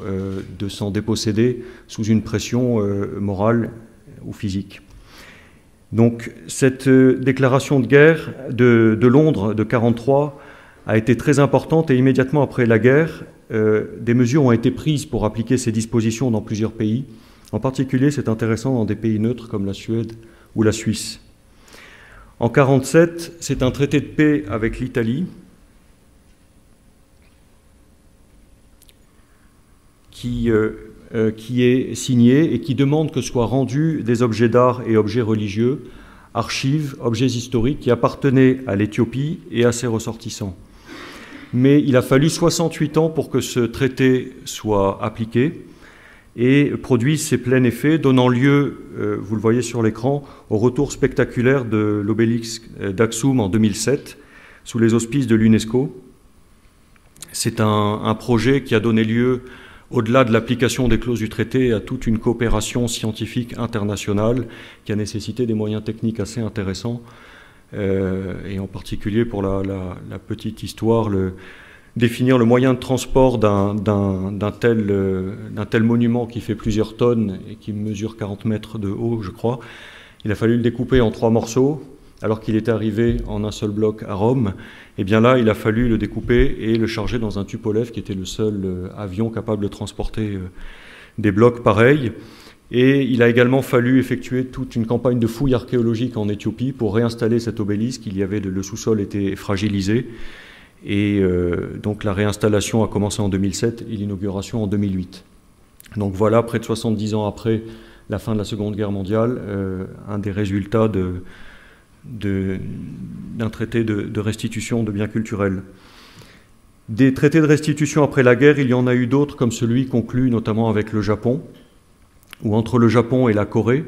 de s'en déposséder sous une pression morale ou physique. Donc cette déclaration de guerre de Londres de 1943 a été très importante et immédiatement après la guerre, des mesures ont été prises pour appliquer ces dispositions dans plusieurs pays. En particulier, c'est intéressant dans des pays neutres comme la Suède ou la Suisse. En 1947, c'est un traité de paix avec l'Italie qui qui est signé et qui demande que soient rendus des objets d'art et objets religieux, archives, objets historiques qui appartenaient à l'Éthiopie et à ses ressortissants. Mais il a fallu 68 ans pour que ce traité soit appliqué et produise ses pleins effets, donnant lieu, vous le voyez sur l'écran, au retour spectaculaire de l'obélisque d'Axum en 2007, sous les auspices de l'UNESCO. C'est un projet qui a donné lieu, au-delà de l'application des clauses du traité, à toute une coopération scientifique internationale qui a nécessité des moyens techniques assez intéressants, et en particulier pour la petite histoire, définir le moyen de transport d'un tel monument qui fait plusieurs tonnes et qui mesure 40 mètres de haut, je crois. Il a fallu le découper en 3 morceaux, alors qu'il était arrivé en un seul bloc à Rome. Et bien là, il a fallu le découper et le charger dans un Tupolev, qui était le seul avion capable de transporter des blocs pareils. Et il a également fallu effectuer toute une campagne de fouilles archéologiques en Éthiopie pour réinstaller cet obélisque. Le sous-sol était fragilisé. Et donc la réinstallation a commencé en 2007 et l'inauguration en 2008. Donc voilà, près de 70 ans après la fin de la Seconde Guerre mondiale, un des résultats d'un traité de restitution de biens culturels. Des traités de restitution après la guerre, il y en a eu d'autres, comme celui conclu notamment avec le Japon, ou entre le Japon et la Corée.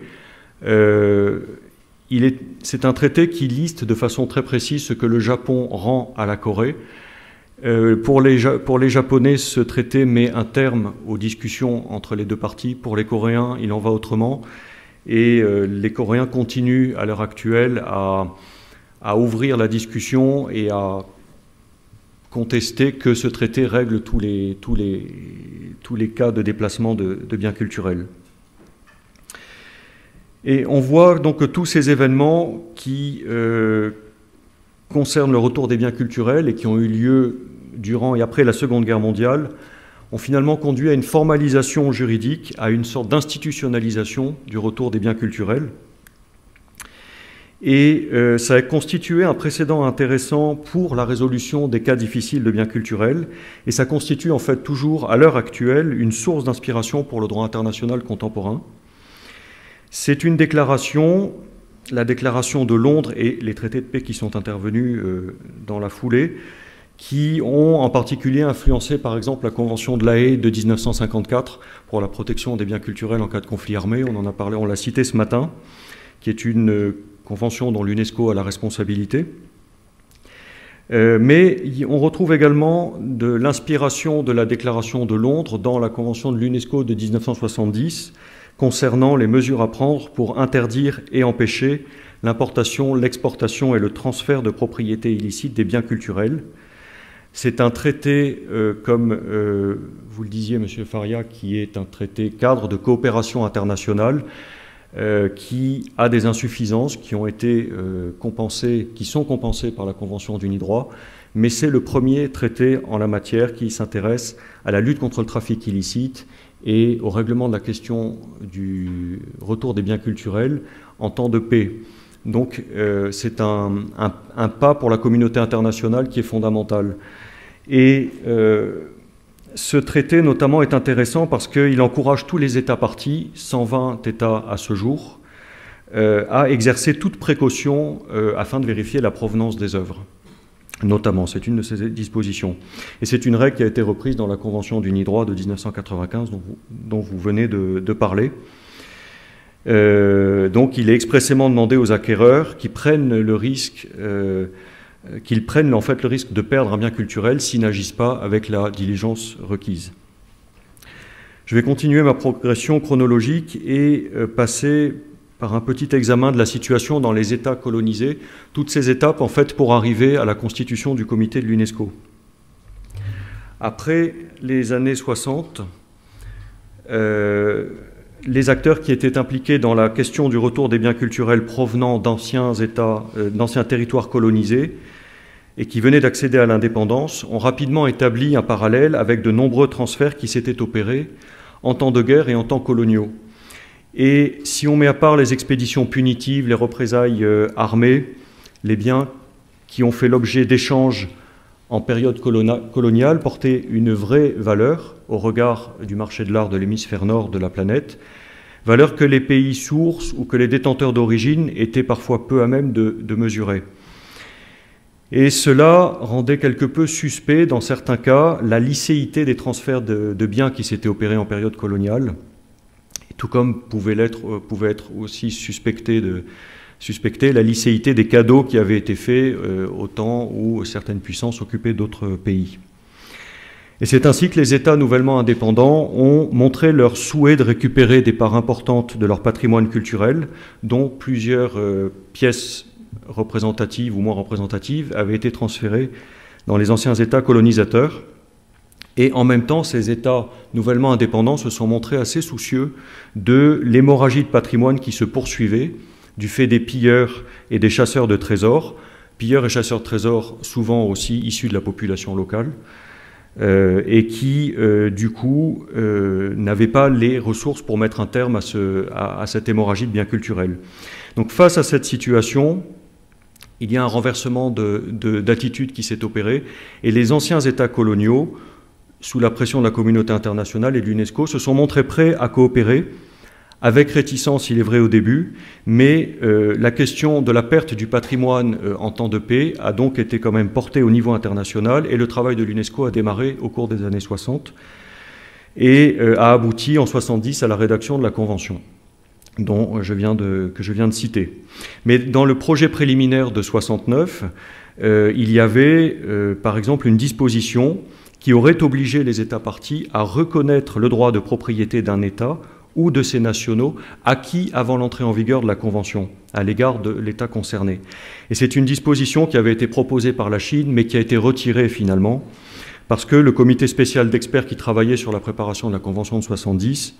C'est un traité qui liste de façon très précise ce que le Japon rend à la Corée. Pour les Japonais, ce traité met un terme aux discussions entre les deux parties. Pour les Coréens, il en va autrement. Et les Coréens continuent à l'heure actuelle à ouvrir la discussion et à contester que ce traité règle tous les cas de déplacement de biens culturels. Et on voit donc que tous ces événements qui concernent le retour des biens culturels et qui ont eu lieu durant et après la Seconde Guerre mondiale ont finalement conduit à une formalisation juridique, à une sorte d'institutionnalisation du retour des biens culturels. Et ça a constitué un précédent intéressant pour la résolution des cas difficiles de biens culturels, et ça constitue en fait toujours, à l'heure actuelle, une source d'inspiration pour le droit international contemporain. C'est une déclaration, la déclaration de Londres et les traités de paix qui sont intervenus dans la foulée, qui ont en particulier influencé par exemple la Convention de La Haye de 1954 pour la protection des biens culturels en cas de conflit armé. On en a parlé, on l'a cité ce matin, qui est une convention dont l'UNESCO a la responsabilité. Mais on retrouve également de l'inspiration de la Déclaration de Londres dans la Convention de l'UNESCO de 1970 concernant les mesures à prendre pour interdire et empêcher l'importation, l'exportation et le transfert de propriété illicite des biens culturels. C'est un traité, comme vous le disiez, M. Faria, qui est un traité cadre de coopération internationale qui a des insuffisances qui ont été compensées, qui sont compensées par la Convention d'Unidroit, mais c'est le premier traité en la matière qui s'intéresse à la lutte contre le trafic illicite et au règlement de la question du retour des biens culturels en temps de paix. Donc c'est un pas pour la communauté internationale qui est fondamental. Et ce traité notamment est intéressant parce qu'il encourage tous les États parties, 120 États à ce jour, à exercer toute précaution afin de vérifier la provenance des œuvres. Notamment, c'est une de ces dispositions. Et c'est une règle qui a été reprise dans la Convention d'Unidroit de 1995 dont vous venez de parler. Donc il est expressément demandé aux acquéreurs qu'ils prennent le risque, en fait le risque de perdre un bien culturel s'ils n'agissent pas avec la diligence requise. Je vais continuer ma progression chronologique et passer par un petit examen de la situation dans les États colonisés, toutes ces étapes en fait pour arriver à la constitution du comité de l'UNESCO. Après les années 60, les acteurs qui étaient impliqués dans la question du retour des biens culturels provenant d'anciens États, d'anciens territoires colonisés et qui venaient d'accéder à l'indépendance ont rapidement établi un parallèle avec de nombreux transferts qui s'étaient opérés en temps de guerre et en temps coloniaux. Et si on met à part les expéditions punitives, les représailles armées, les biens qui ont fait l'objet d'échanges en période coloniale, portaient une vraie valeur au regard du marché de l'art de l'hémisphère nord de la planète, valeur que les pays sources ou que les détenteurs d'origine étaient parfois peu à même de mesurer. Et cela rendait quelque peu suspect, dans certains cas, la licéité des transferts de biens qui s'étaient opérés en période coloniale, tout comme pouvait être aussi suspecté la licéité des cadeaux qui avaient été faits au temps où certaines puissances occupaient d'autres pays. Et c'est ainsi que les États nouvellement indépendants ont montré leur souhait de récupérer des parts importantes de leur patrimoine culturel, dont plusieurs pièces représentatives ou moins représentatives avaient été transférées dans les anciens États colonisateurs. Et en même temps, ces États nouvellement indépendants se sont montrés assez soucieux de l'hémorragie de patrimoine qui se poursuivait du fait des pilleurs et des chasseurs de trésors, pilleurs et chasseurs de trésors souvent aussi issus de la population locale, et qui, du coup, n'avaient pas les ressources pour mettre un terme à cette hémorragie de biens culturels. Donc face à cette situation, il y a un renversement d'attitude qui s'est opéré, et les anciens États coloniaux, sous la pression de la communauté internationale et de l'UNESCO, se sont montrés prêts à coopérer, avec réticence, il est vrai, au début, mais la question de la perte du patrimoine en temps de paix a donc été quand même portée au niveau international, et le travail de l'UNESCO a démarré au cours des années 60 et a abouti en 70 à la rédaction de la Convention que je viens de citer. Mais dans le projet préliminaire de 69, il y avait par exemple une disposition qui aurait obligé les États parties à reconnaître le droit de propriété d'un État ou de ses nationaux acquis avant l'entrée en vigueur de la Convention à l'égard de l'État concerné. Et c'est une disposition qui avait été proposée par la Chine, mais qui a été retirée finalement, parce que le comité spécial d'experts qui travaillait sur la préparation de la Convention de 70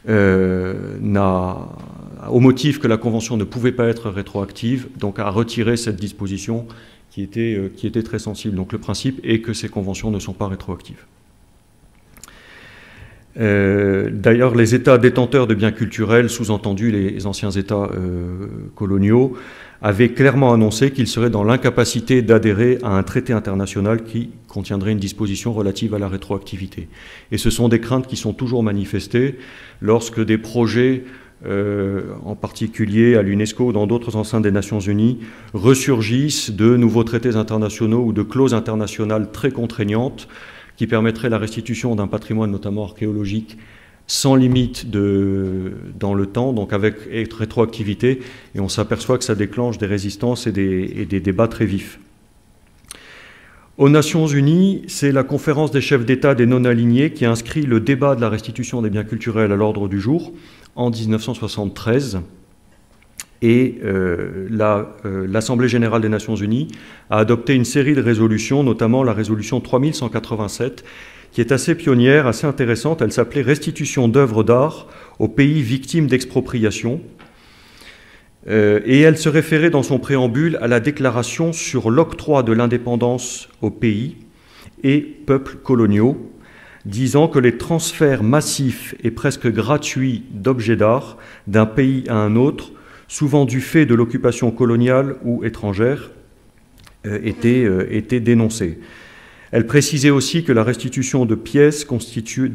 au motif que la Convention ne pouvait pas être rétroactive, donc a retiré cette disposition qui était très sensible. Donc le principe est que ces conventions ne sont pas rétroactives. D'ailleurs, les États détenteurs de biens culturels, sous-entendu les anciens États coloniaux, avaient clairement annoncé qu'ils seraient dans l'incapacité d'adhérer à un traité international qui contiendrait une disposition relative à la rétroactivité. Et ce sont des craintes qui sont toujours manifestées lorsque des projets, en particulier à l'UNESCO ou dans d'autres enceintes des Nations Unies, ressurgissent de nouveaux traités internationaux ou de clauses internationales très contraignantes qui permettraient la restitution d'un patrimoine, notamment archéologique, sans limite dans le temps, donc avec rétroactivité, et on s'aperçoit que ça déclenche des résistances et des débats très vifs. Aux Nations Unies, c'est la conférence des chefs d'État des non-alignés qui a inscrit le débat de la restitution des biens culturels à l'ordre du jour en 1973. Et l'Assemblée générale des Nations Unies a adopté une série de résolutions, notamment la résolution 3187, qui est assez pionnière, assez intéressante. Elle s'appelait « Restitution d'œuvres d'art aux pays victimes d'expropriation ». Et elle se référait dans son préambule à la déclaration sur l'octroi de l'indépendance aux pays et peuples coloniaux, disant que les transferts massifs et presque gratuits d'objets d'art d'un pays à un autre, souvent du fait de l'occupation coloniale ou étrangère, étaient dénoncés. Elle précisait aussi que la restitution de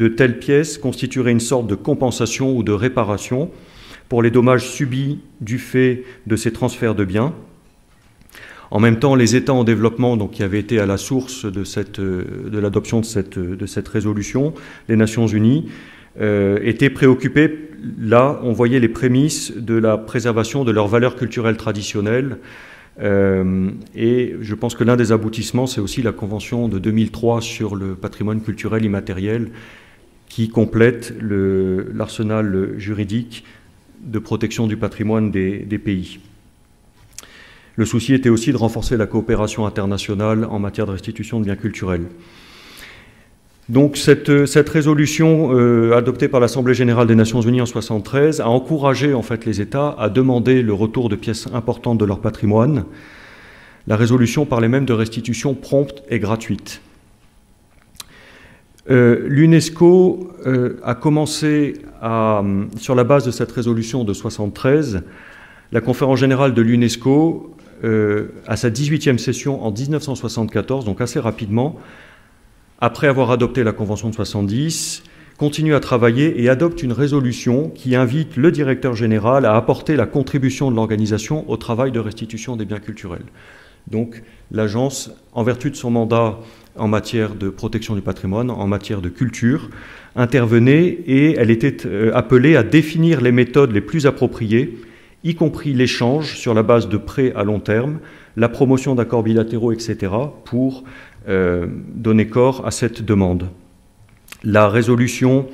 telles pièces constituerait une sorte de compensation ou de réparation pour les dommages subis du fait de ces transferts de biens. En même temps, les États en développement, donc, qui avaient été à la source de l'adoption de cette résolution, les Nations Unies, étaient préoccupés. Là, on voyait les prémices de la préservation de leurs valeurs culturelles traditionnelles. Et je pense que l'un des aboutissements, c'est aussi la Convention de 2003 sur le patrimoine culturel immatériel qui complète l'arsenal juridique de protection du patrimoine des pays. Le souci était aussi de renforcer la coopération internationale en matière de restitution de biens culturels. Donc cette résolution adoptée par l'Assemblée générale des Nations Unies en 1973 a encouragé en fait les États à demander le retour de pièces importantes de leur patrimoine. La résolution parlait même de restitution prompte et gratuite. L'UNESCO a commencé sur la base de cette résolution de 1973, la conférence générale de l'UNESCO à sa 18e session en 1974, donc assez rapidement, après avoir adopté la Convention de 70, continue à travailler et adopte une résolution qui invite le directeur général à apporter la contribution de l'organisation au travail de restitution des biens culturels. Donc l'agence, en vertu de son mandat en matière de protection du patrimoine, en matière de culture, intervenait et elle était appelée à définir les méthodes les plus appropriées, y compris l'échange sur la base de prêts à long terme, la promotion d'accords bilatéraux, etc., pour donner corps à cette demande. La résolution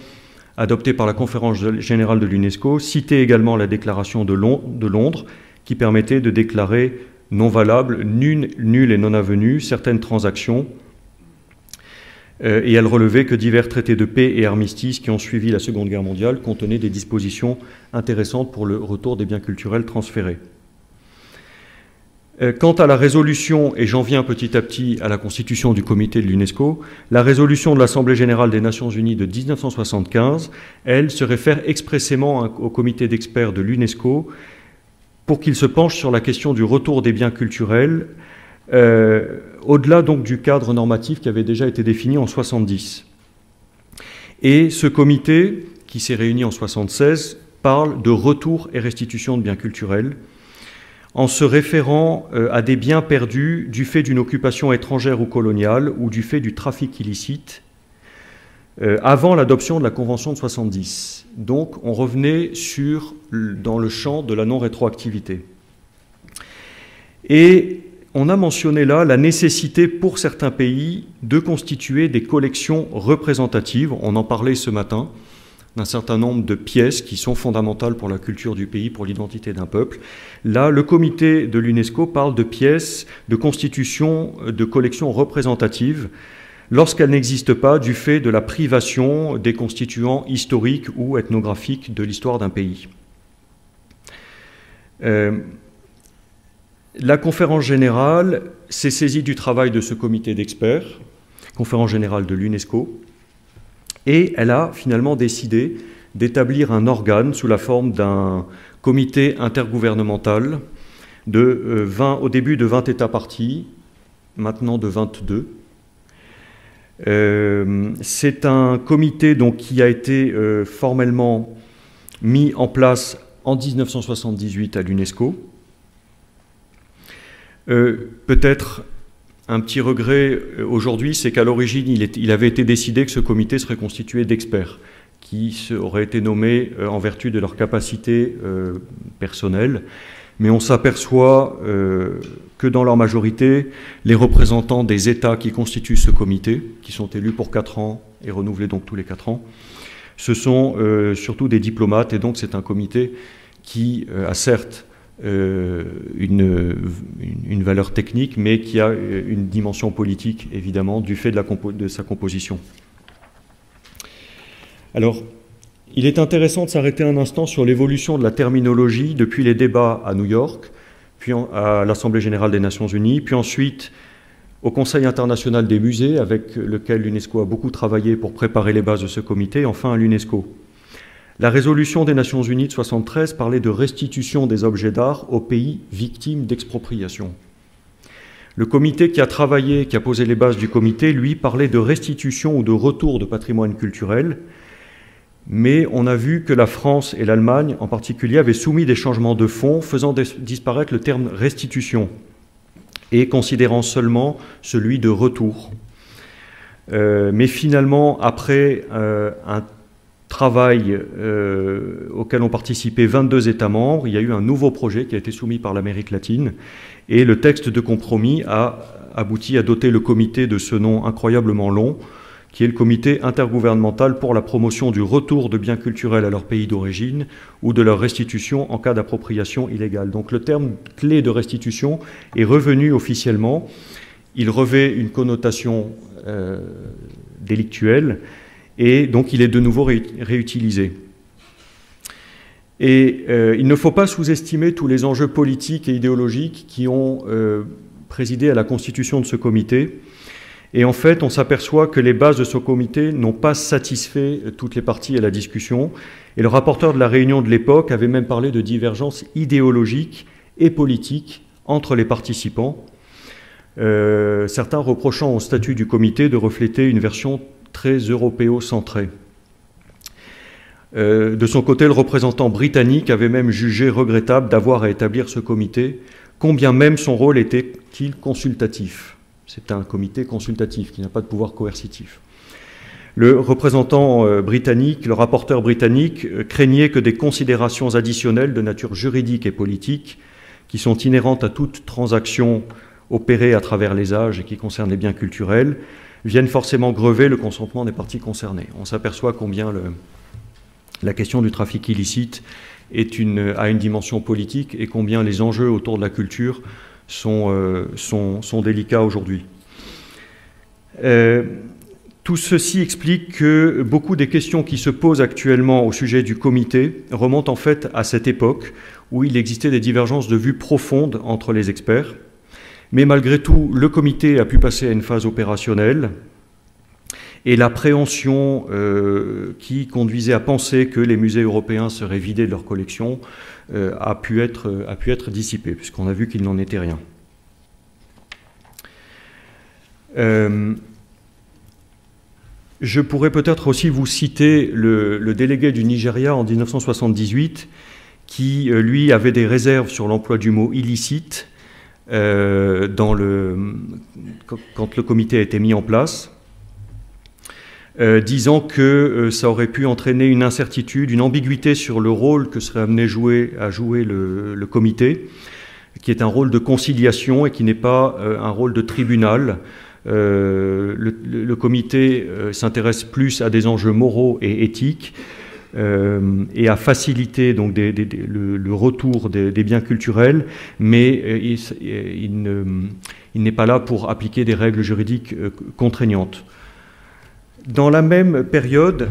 adoptée par la Conférence générale de l'UNESCO citait également la déclaration de Londres qui permettait de déclarer non valables, nulles et non avenues certaines transactions, et elle relevait que divers traités de paix et armistices qui ont suivi la Seconde Guerre mondiale contenaient des dispositions intéressantes pour le retour des biens culturels transférés. Quant à la résolution, et j'en viens petit à petit à la constitution du comité de l'UNESCO, la résolution de l'Assemblée générale des Nations unies de 1975, elle se réfère expressément au comité d'experts de l'UNESCO pour qu'il se penche sur la question du retour des biens culturels, au-delà donc du cadre normatif qui avait déjà été défini en 1970. Et ce comité, qui s'est réuni en 1976, parle de retour et restitution de biens culturels, en se référant à des biens perdus du fait d'une occupation étrangère ou coloniale ou du fait du trafic illicite avant l'adoption de la Convention de 1970. Donc on revenait dans le champ de la non-rétroactivité. Et on a mentionné là la nécessité pour certains pays de constituer des collections représentatives, on en parlait ce matin, d'un certain nombre de pièces qui sont fondamentales pour la culture du pays, pour l'identité d'un peuple. Là, le comité de l'UNESCO parle de pièces de constitution de collections représentatives lorsqu'elles n'existent pas du fait de la privation des constituants historiques ou ethnographiques de l'histoire d'un pays. La conférence générale s'est saisie du travail de ce comité d'experts, conférence générale de l'UNESCO, et elle a finalement décidé d'établir un organe sous la forme d'un comité intergouvernemental au début de 20 États parties, maintenant de 22. C'est un comité donc, qui a été formellement mis en place en 1978 à l'UNESCO. Peut-être un petit regret aujourd'hui, c'est qu'à l'origine, il avait été décidé que ce comité serait constitué d'experts qui auraient été nommés en vertu de leur capacité personnelle. Mais on s'aperçoit que dans leur majorité, les représentants des États qui constituent ce comité, qui sont élus pour 4 ans et renouvelés donc tous les 4 ans, ce sont surtout des diplomates, et donc c'est un comité qui a certes une valeur technique, mais qui a une dimension politique, évidemment, du fait de sa composition. Alors, il est intéressant de s'arrêter un instant sur l'évolution de la terminologie depuis les débats à New York, puis à l'Assemblée générale des Nations unies, puis ensuite au Conseil international des musées, avec lequel l'UNESCO a beaucoup travaillé pour préparer les bases de ce comité, et enfin à l'UNESCO. La résolution des Nations unies de 1973 parlait de restitution des objets d'art aux pays victimes d'expropriation. Le comité qui a travaillé, qui a posé les bases du comité, lui, parlait de restitution ou de retour de patrimoine culturel, mais on a vu que la France et l'Allemagne, en particulier, avaient soumis des changements de fond, faisant disparaître le terme restitution et considérant seulement celui de retour. Mais finalement, après un travail auquel ont participé 22 États membres, il y a eu un nouveau projet qui a été soumis par l'Amérique latine, et le texte de compromis a abouti à doter le comité de ce nom incroyablement long, qui est le comité intergouvernemental pour la promotion du retour de biens culturels à leur pays d'origine ou de leur restitution en cas d'appropriation illégale. Donc le terme clé de restitution est revenu officiellement. Il revêt une connotation délictuelle, et donc il est de nouveau réutilisé. Et il ne faut pas sous-estimer tous les enjeux politiques et idéologiques qui ont présidé à la constitution de ce comité. Et en fait, on s'aperçoit que les bases de ce comité n'ont pas satisfait toutes les parties à la discussion. Et le rapporteur de la réunion de l'époque avait même parlé de divergences idéologiques et politiques entre les participants, certains reprochant au statut du comité de refléter une version très européocentrée. De son côté, le représentant britannique avait même jugé regrettable d'avoir à établir ce comité, combien même son rôle était-il consultatif. C'est un comité consultatif qui n'a pas de pouvoir coercitif. Le représentant britannique, le rapporteur britannique, craignait que des considérations additionnelles de nature juridique et politique, qui sont inhérentes à toute transaction opérée à travers les âges et qui concernent les biens culturels, viennent forcément grever le consentement des parties concernées. On s'aperçoit combien la question du trafic illicite a une dimension politique et combien les enjeux autour de la culture sont délicats aujourd'hui. Tout ceci explique que beaucoup des questions qui se posent actuellement au sujet du comité remontent en fait à cette époque où il existait des divergences de vues profondes entre les experts. Mais malgré tout, le comité a pu passer à une phase opérationnelle et l'appréhension qui conduisait à penser que les musées européens seraient vidés de leurs collections a pu être dissipée, puisqu'on a vu qu'il n'en était rien. Je pourrais peut-être aussi vous citer le délégué du Nigeria en 1978 qui, lui, avait des réserves sur l'emploi du mot « illicite » quand le comité a été mis en place, disant que ça aurait pu entraîner une incertitude, une ambiguïté sur le rôle que serait amené à jouer le comité, qui est un rôle de conciliation et qui n'est pas un rôle de tribunal. Le comité s'intéresse plus à des enjeux moraux et éthiques et à faciliter donc le retour des biens culturels, mais il n'est pas là pour appliquer des règles juridiques contraignantes. Dans la même période,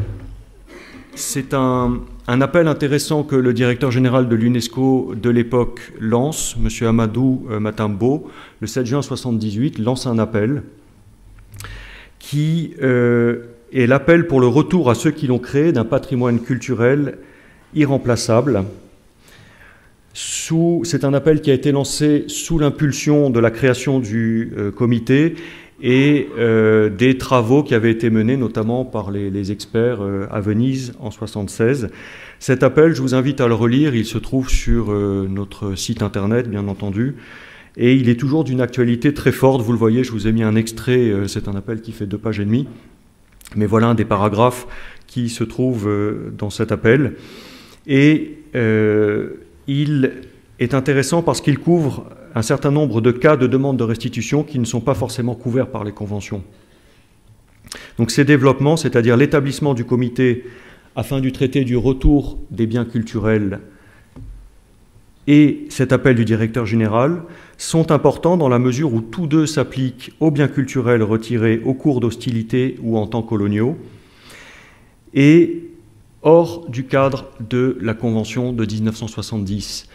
c'est un appel intéressant que le directeur général de l'UNESCO de l'époque lance, M. Amadou Matambo, le 7 juin 1978, lance un appel qui est l'appel pour le retour à ceux qui l'ont créé d'un patrimoine culturel irremplaçable. C'est un appel qui a été lancé sous l'impulsion de la création du comité et des travaux qui avaient été menés notamment par les experts à Venise en 1976. Cet appel, je vous invite à le relire, il se trouve sur notre site internet, bien entendu, et il est toujours d'une actualité très forte. Vous le voyez, je vous ai mis un extrait, c'est un appel qui fait 2 pages et demie, mais voilà un des paragraphes qui se trouve dans cet appel. Et il est intéressant parce qu'il couvre un certain nombre de cas de demande de restitution qui ne sont pas forcément couverts par les conventions. Donc ces développements, c'est-à-dire l'établissement du comité afin du traité du retour des biens culturels et cet appel du directeur général, sont importants dans la mesure où tous deux s'appliquent aux biens culturels retirés au cours d'hostilités ou en temps coloniaux et hors du cadre de la Convention de 1970.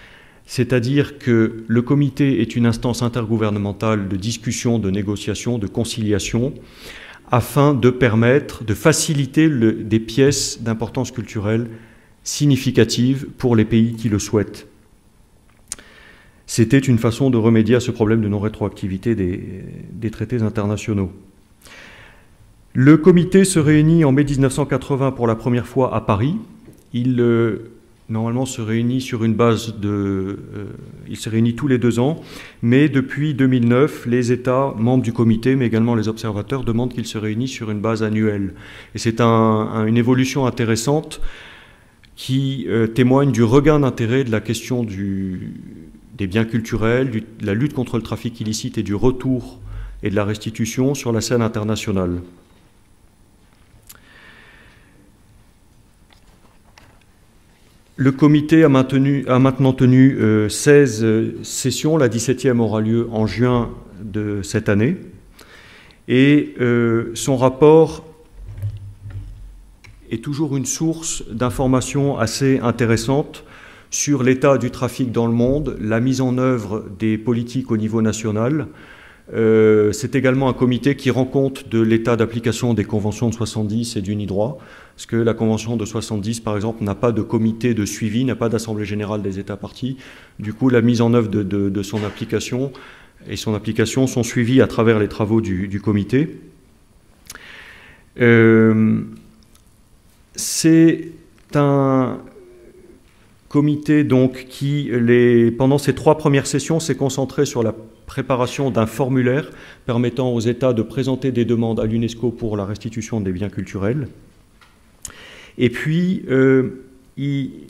C'est-à-dire que le comité est une instance intergouvernementale de discussion, de négociation, de conciliation, afin de permettre, de faciliter des pièces d'importance culturelle significative pour les pays qui le souhaitent. C'était une façon de remédier à ce problème de non-rétroactivité des traités internationaux. Le comité se réunit en mai 1980 pour la première fois à Paris. Il normalement se réunit sur une base il se réunit tous les 2 ans, mais depuis 2009, les États membres du comité, mais également les observateurs, demandent qu'il se réunisse sur une base annuelle. Et c'est une évolution intéressante qui témoigne du regain d'intérêt de la question des biens culturels, de la lutte contre le trafic illicite et du retour et de la restitution sur la scène internationale. Le comité a maintenant tenu 16 sessions, la 17e aura lieu en juin de cette année, et son rapport est toujours une source d'informations assez intéressante sur l'état du trafic dans le monde, la mise en œuvre des politiques au niveau national, C'est également un comité qui rend compte de l'état d'application des conventions de 70 et d'Unidroit, parce que la convention de 70, par exemple, n'a pas de comité de suivi, n'a pas d'assemblée générale des États parties. Du coup, la mise en œuvre de son application et son application sont suivies à travers les travaux du comité. C'est un comité donc qui, pendant ces 3 premières sessions, s'est concentré sur la préparation d'un formulaire permettant aux États de présenter des demandes à l'UNESCO pour la restitution des biens culturels. Et puis,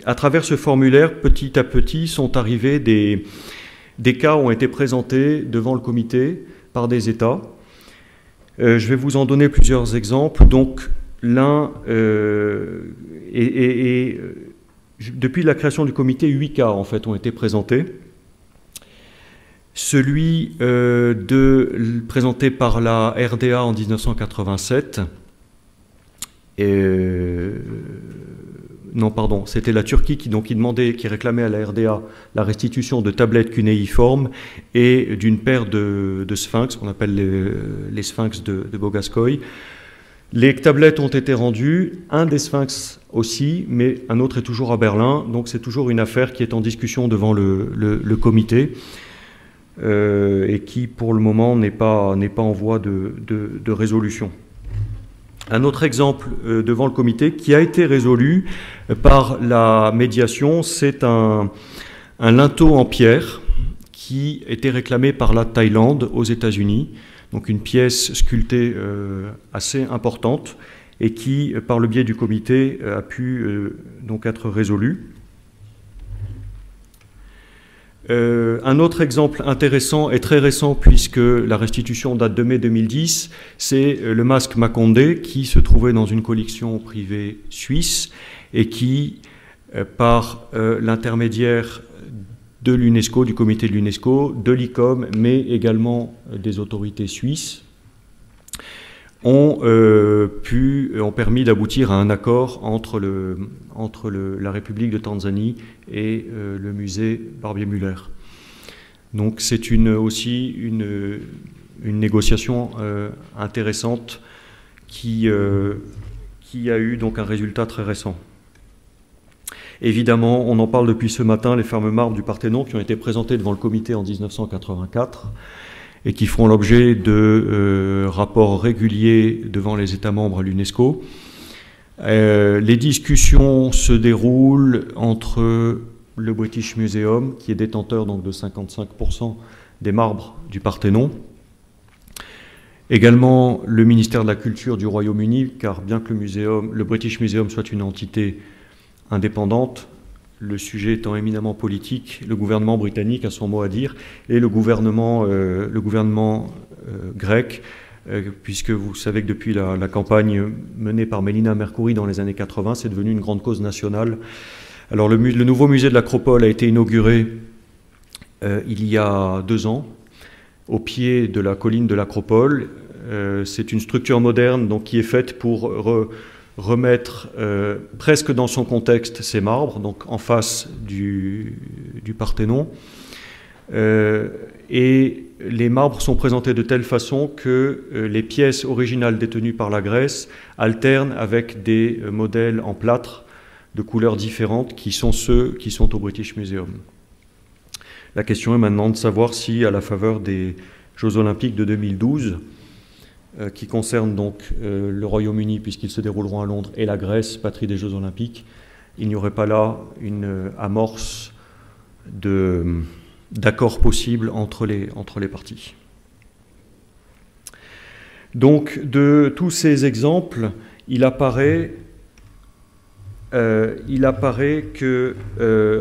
à travers ce formulaire, petit à petit, sont arrivés des cas ont été présentés devant le comité par des États. Je vais vous en donner plusieurs exemples. Donc, l'un depuis la création du comité, 8 cas en fait ont été présentés. Celui présenté par la RDA en 1987. Non, pardon, c'était la Turquie qui réclamait à la RDA la restitution de tablettes cunéiformes et d'une paire de sphinx, qu'on appelle les sphinx de Bogaskoy. Les tablettes ont été rendues, un des sphinx aussi, mais un autre est toujours à Berlin, donc c'est toujours une affaire qui est en discussion devant le comité et qui, pour le moment, n'est pas en voie de résolution. Un autre exemple devant le comité qui a été résolu par la médiation, c'est un linteau en pierre qui était réclamé par la Thaïlande aux États-Unis. Donc une pièce sculptée assez importante et qui, par le biais du comité, a pu donc être résolue. Un autre exemple intéressant et très récent, puisque la restitution date de mai 2010, c'est le masque Makonde qui se trouvait dans une collection privée suisse et qui, par l'intermédiaire de l'UNESCO, du comité de l'UNESCO, de l'ICOM, mais également des autorités suisses, ont permis d'aboutir à un accord entre la République de Tanzanie et le musée Barbier-Muller. Donc c'est aussi une négociation intéressante qui a eu donc un résultat très récent. Évidemment, on en parle depuis ce matin, les fameux marbres du Parthénon qui ont été présentés devant le comité en 1984 et qui feront l'objet de rapports réguliers devant les États membres à l'UNESCO. Les discussions se déroulent entre le British Museum, qui est détenteur donc de 55% des marbres du Parthénon, également le ministère de la Culture du Royaume-Uni, car bien que le British Museum soit une entité indépendante, le sujet étant éminemment politique, le gouvernement britannique a son mot à dire, et le gouvernement grec, puisque vous savez que depuis la campagne menée par Mélina Mercouri dans les années 80, c'est devenu une grande cause nationale. Alors le nouveau musée de l'Acropole a été inauguré il y a 2 ans, au pied de la colline de l'Acropole. C'est une structure moderne donc, qui est faite pour remettre presque dans son contexte ces marbres, donc en face du Parthénon. Et les marbres sont présentés de telle façon que les pièces originales détenues par la Grèce alternent avec des modèles en plâtre de couleurs différentes qui sont ceux qui sont au British Museum. La question est maintenant de savoir si, à la faveur des Jeux Olympiques de 2012, qui concernent donc le Royaume-Uni puisqu'ils se dérouleront à Londres et la Grèce, patrie des Jeux Olympiques, il n'y aurait pas là une amorce d'accord possible entre les parties. Donc de tous ces exemples, il apparaît que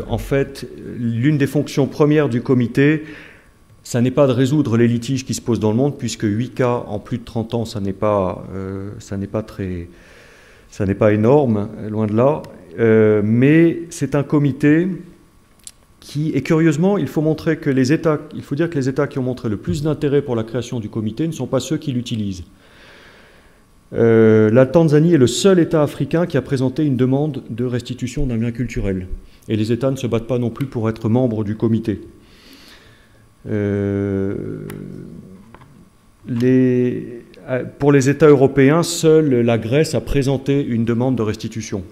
en fait l'une des fonctions premières du comité, ça n'est pas de résoudre les litiges qui se posent dans le monde, puisque 8 cas en plus de 30 ans, ça n'est pas énorme, loin de là. Mais c'est un comité qui, et curieusement, il faut dire que les États qui ont montré le plus d'intérêt pour la création du comité ne sont pas ceux qui l'utilisent. La Tanzanie est le seul État africain qui a présenté une demande de restitution d'un bien culturel. Et les États ne se battent pas non plus pour être membres du comité. pour les États européens, seule la Grèce a présenté une demande de restitution.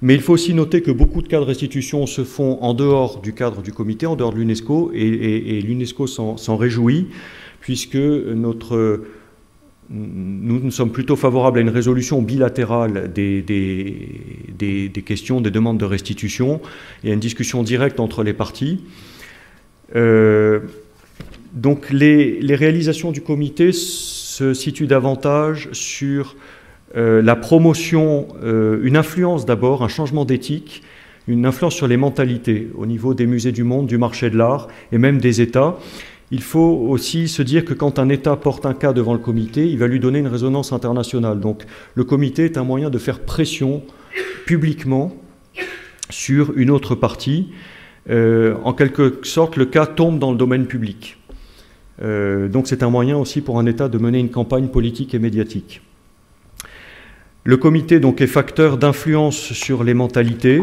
Mais il faut aussi noter que beaucoup de cas de restitution se font en dehors du cadre du comité, en dehors de l'UNESCO, et l'UNESCO s'en réjouit, puisque nous sommes plutôt favorables à une résolution bilatérale des questions, des demandes de restitution, et à une discussion directe entre les parties. Donc les réalisations du comité se situent davantage sur la promotion, une influence d'abord, un changement d'éthique, une influence sur les mentalités au niveau des musées du monde, du marché de l'art et même des États. Il faut aussi se dire que quand un État porte un cas devant le comité, il va lui donner une résonance internationale. Donc le comité est un moyen de faire pression publiquement sur une autre partie. En quelque sorte, le cas tombe dans le domaine public. Donc c'est un moyen aussi pour un État de mener une campagne politique et médiatique. Le comité donc est facteur d'influence sur les mentalités.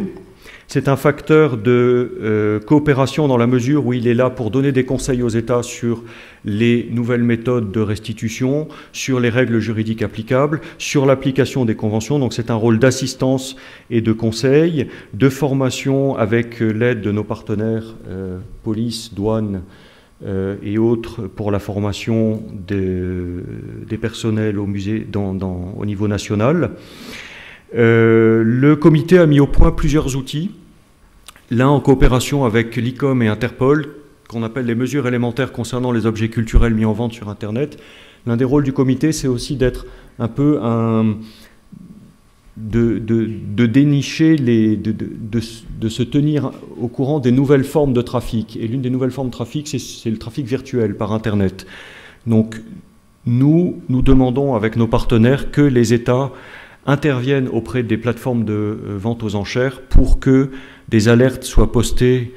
C'est un facteur de coopération dans la mesure où il est là pour donner des conseils aux États sur les nouvelles méthodes de restitution, sur les règles juridiques applicables, sur l'application des conventions. Donc c'est un rôle d'assistance et de conseil, de formation avec l'aide de nos partenaires police, douane et autres pour la formation des personnels au musée au niveau national. Le comité a mis au point plusieurs outils, l'un en coopération avec l'ICOM et Interpol, qu'on appelle les mesures élémentaires concernant les objets culturels mis en vente sur Internet. L'un des rôles du comité, c'est aussi d'être un peu de dénicher, de se tenir au courant des nouvelles formes de trafic. Et l'une des nouvelles formes de trafic, c'est le trafic virtuel par Internet. Donc nous demandons avec nos partenaires que les États interviennent auprès des plateformes de vente aux enchères pour que des alertes soient postées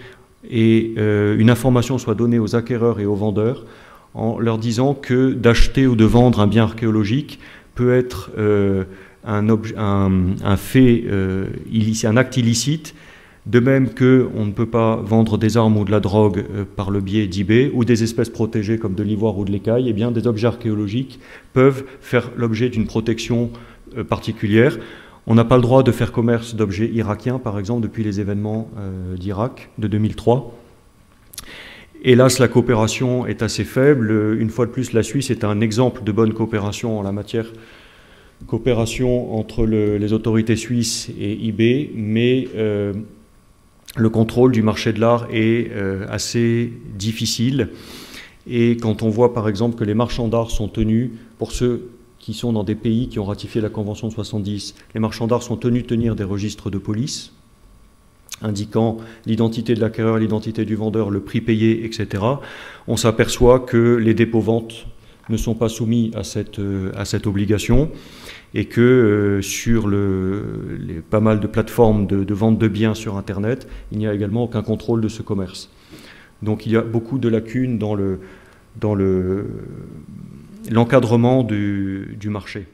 et une information soit donnée aux acquéreurs et aux vendeurs en leur disant que d'acheter ou de vendre un bien archéologique peut être un fait illicite, un acte illicite, de même qu'on ne peut pas vendre des armes ou de la drogue par le biais d'eBay ou des espèces protégées comme de l'ivoire ou de l'écaille. Eh bien, des objets archéologiques peuvent faire l'objet d'une protection particulière. On n'a pas le droit de faire commerce d'objets irakiens, par exemple, depuis les événements d'Irak de 2003. Hélas, la coopération est assez faible. Une fois de plus, la Suisse est un exemple de bonne coopération en la matière. Coopération entre les autorités suisses et eBay, mais le contrôle du marché de l'art est assez difficile. Et quand on voit, par exemple, que les marchands d'art sont tenus, pour ceux qui sont dans des pays qui ont ratifié la Convention de 70, les marchands d'art sont tenus de tenir des registres de police, indiquant l'identité de l'acquéreur, l'identité du vendeur, le prix payé, etc. On s'aperçoit que les dépôts-ventes ne sont pas soumis à cette obligation et que sur pas mal de plateformes de vente de biens sur Internet, il n'y a également aucun contrôle de ce commerce. Donc il y a beaucoup de lacunes dans l'encadrement du marché.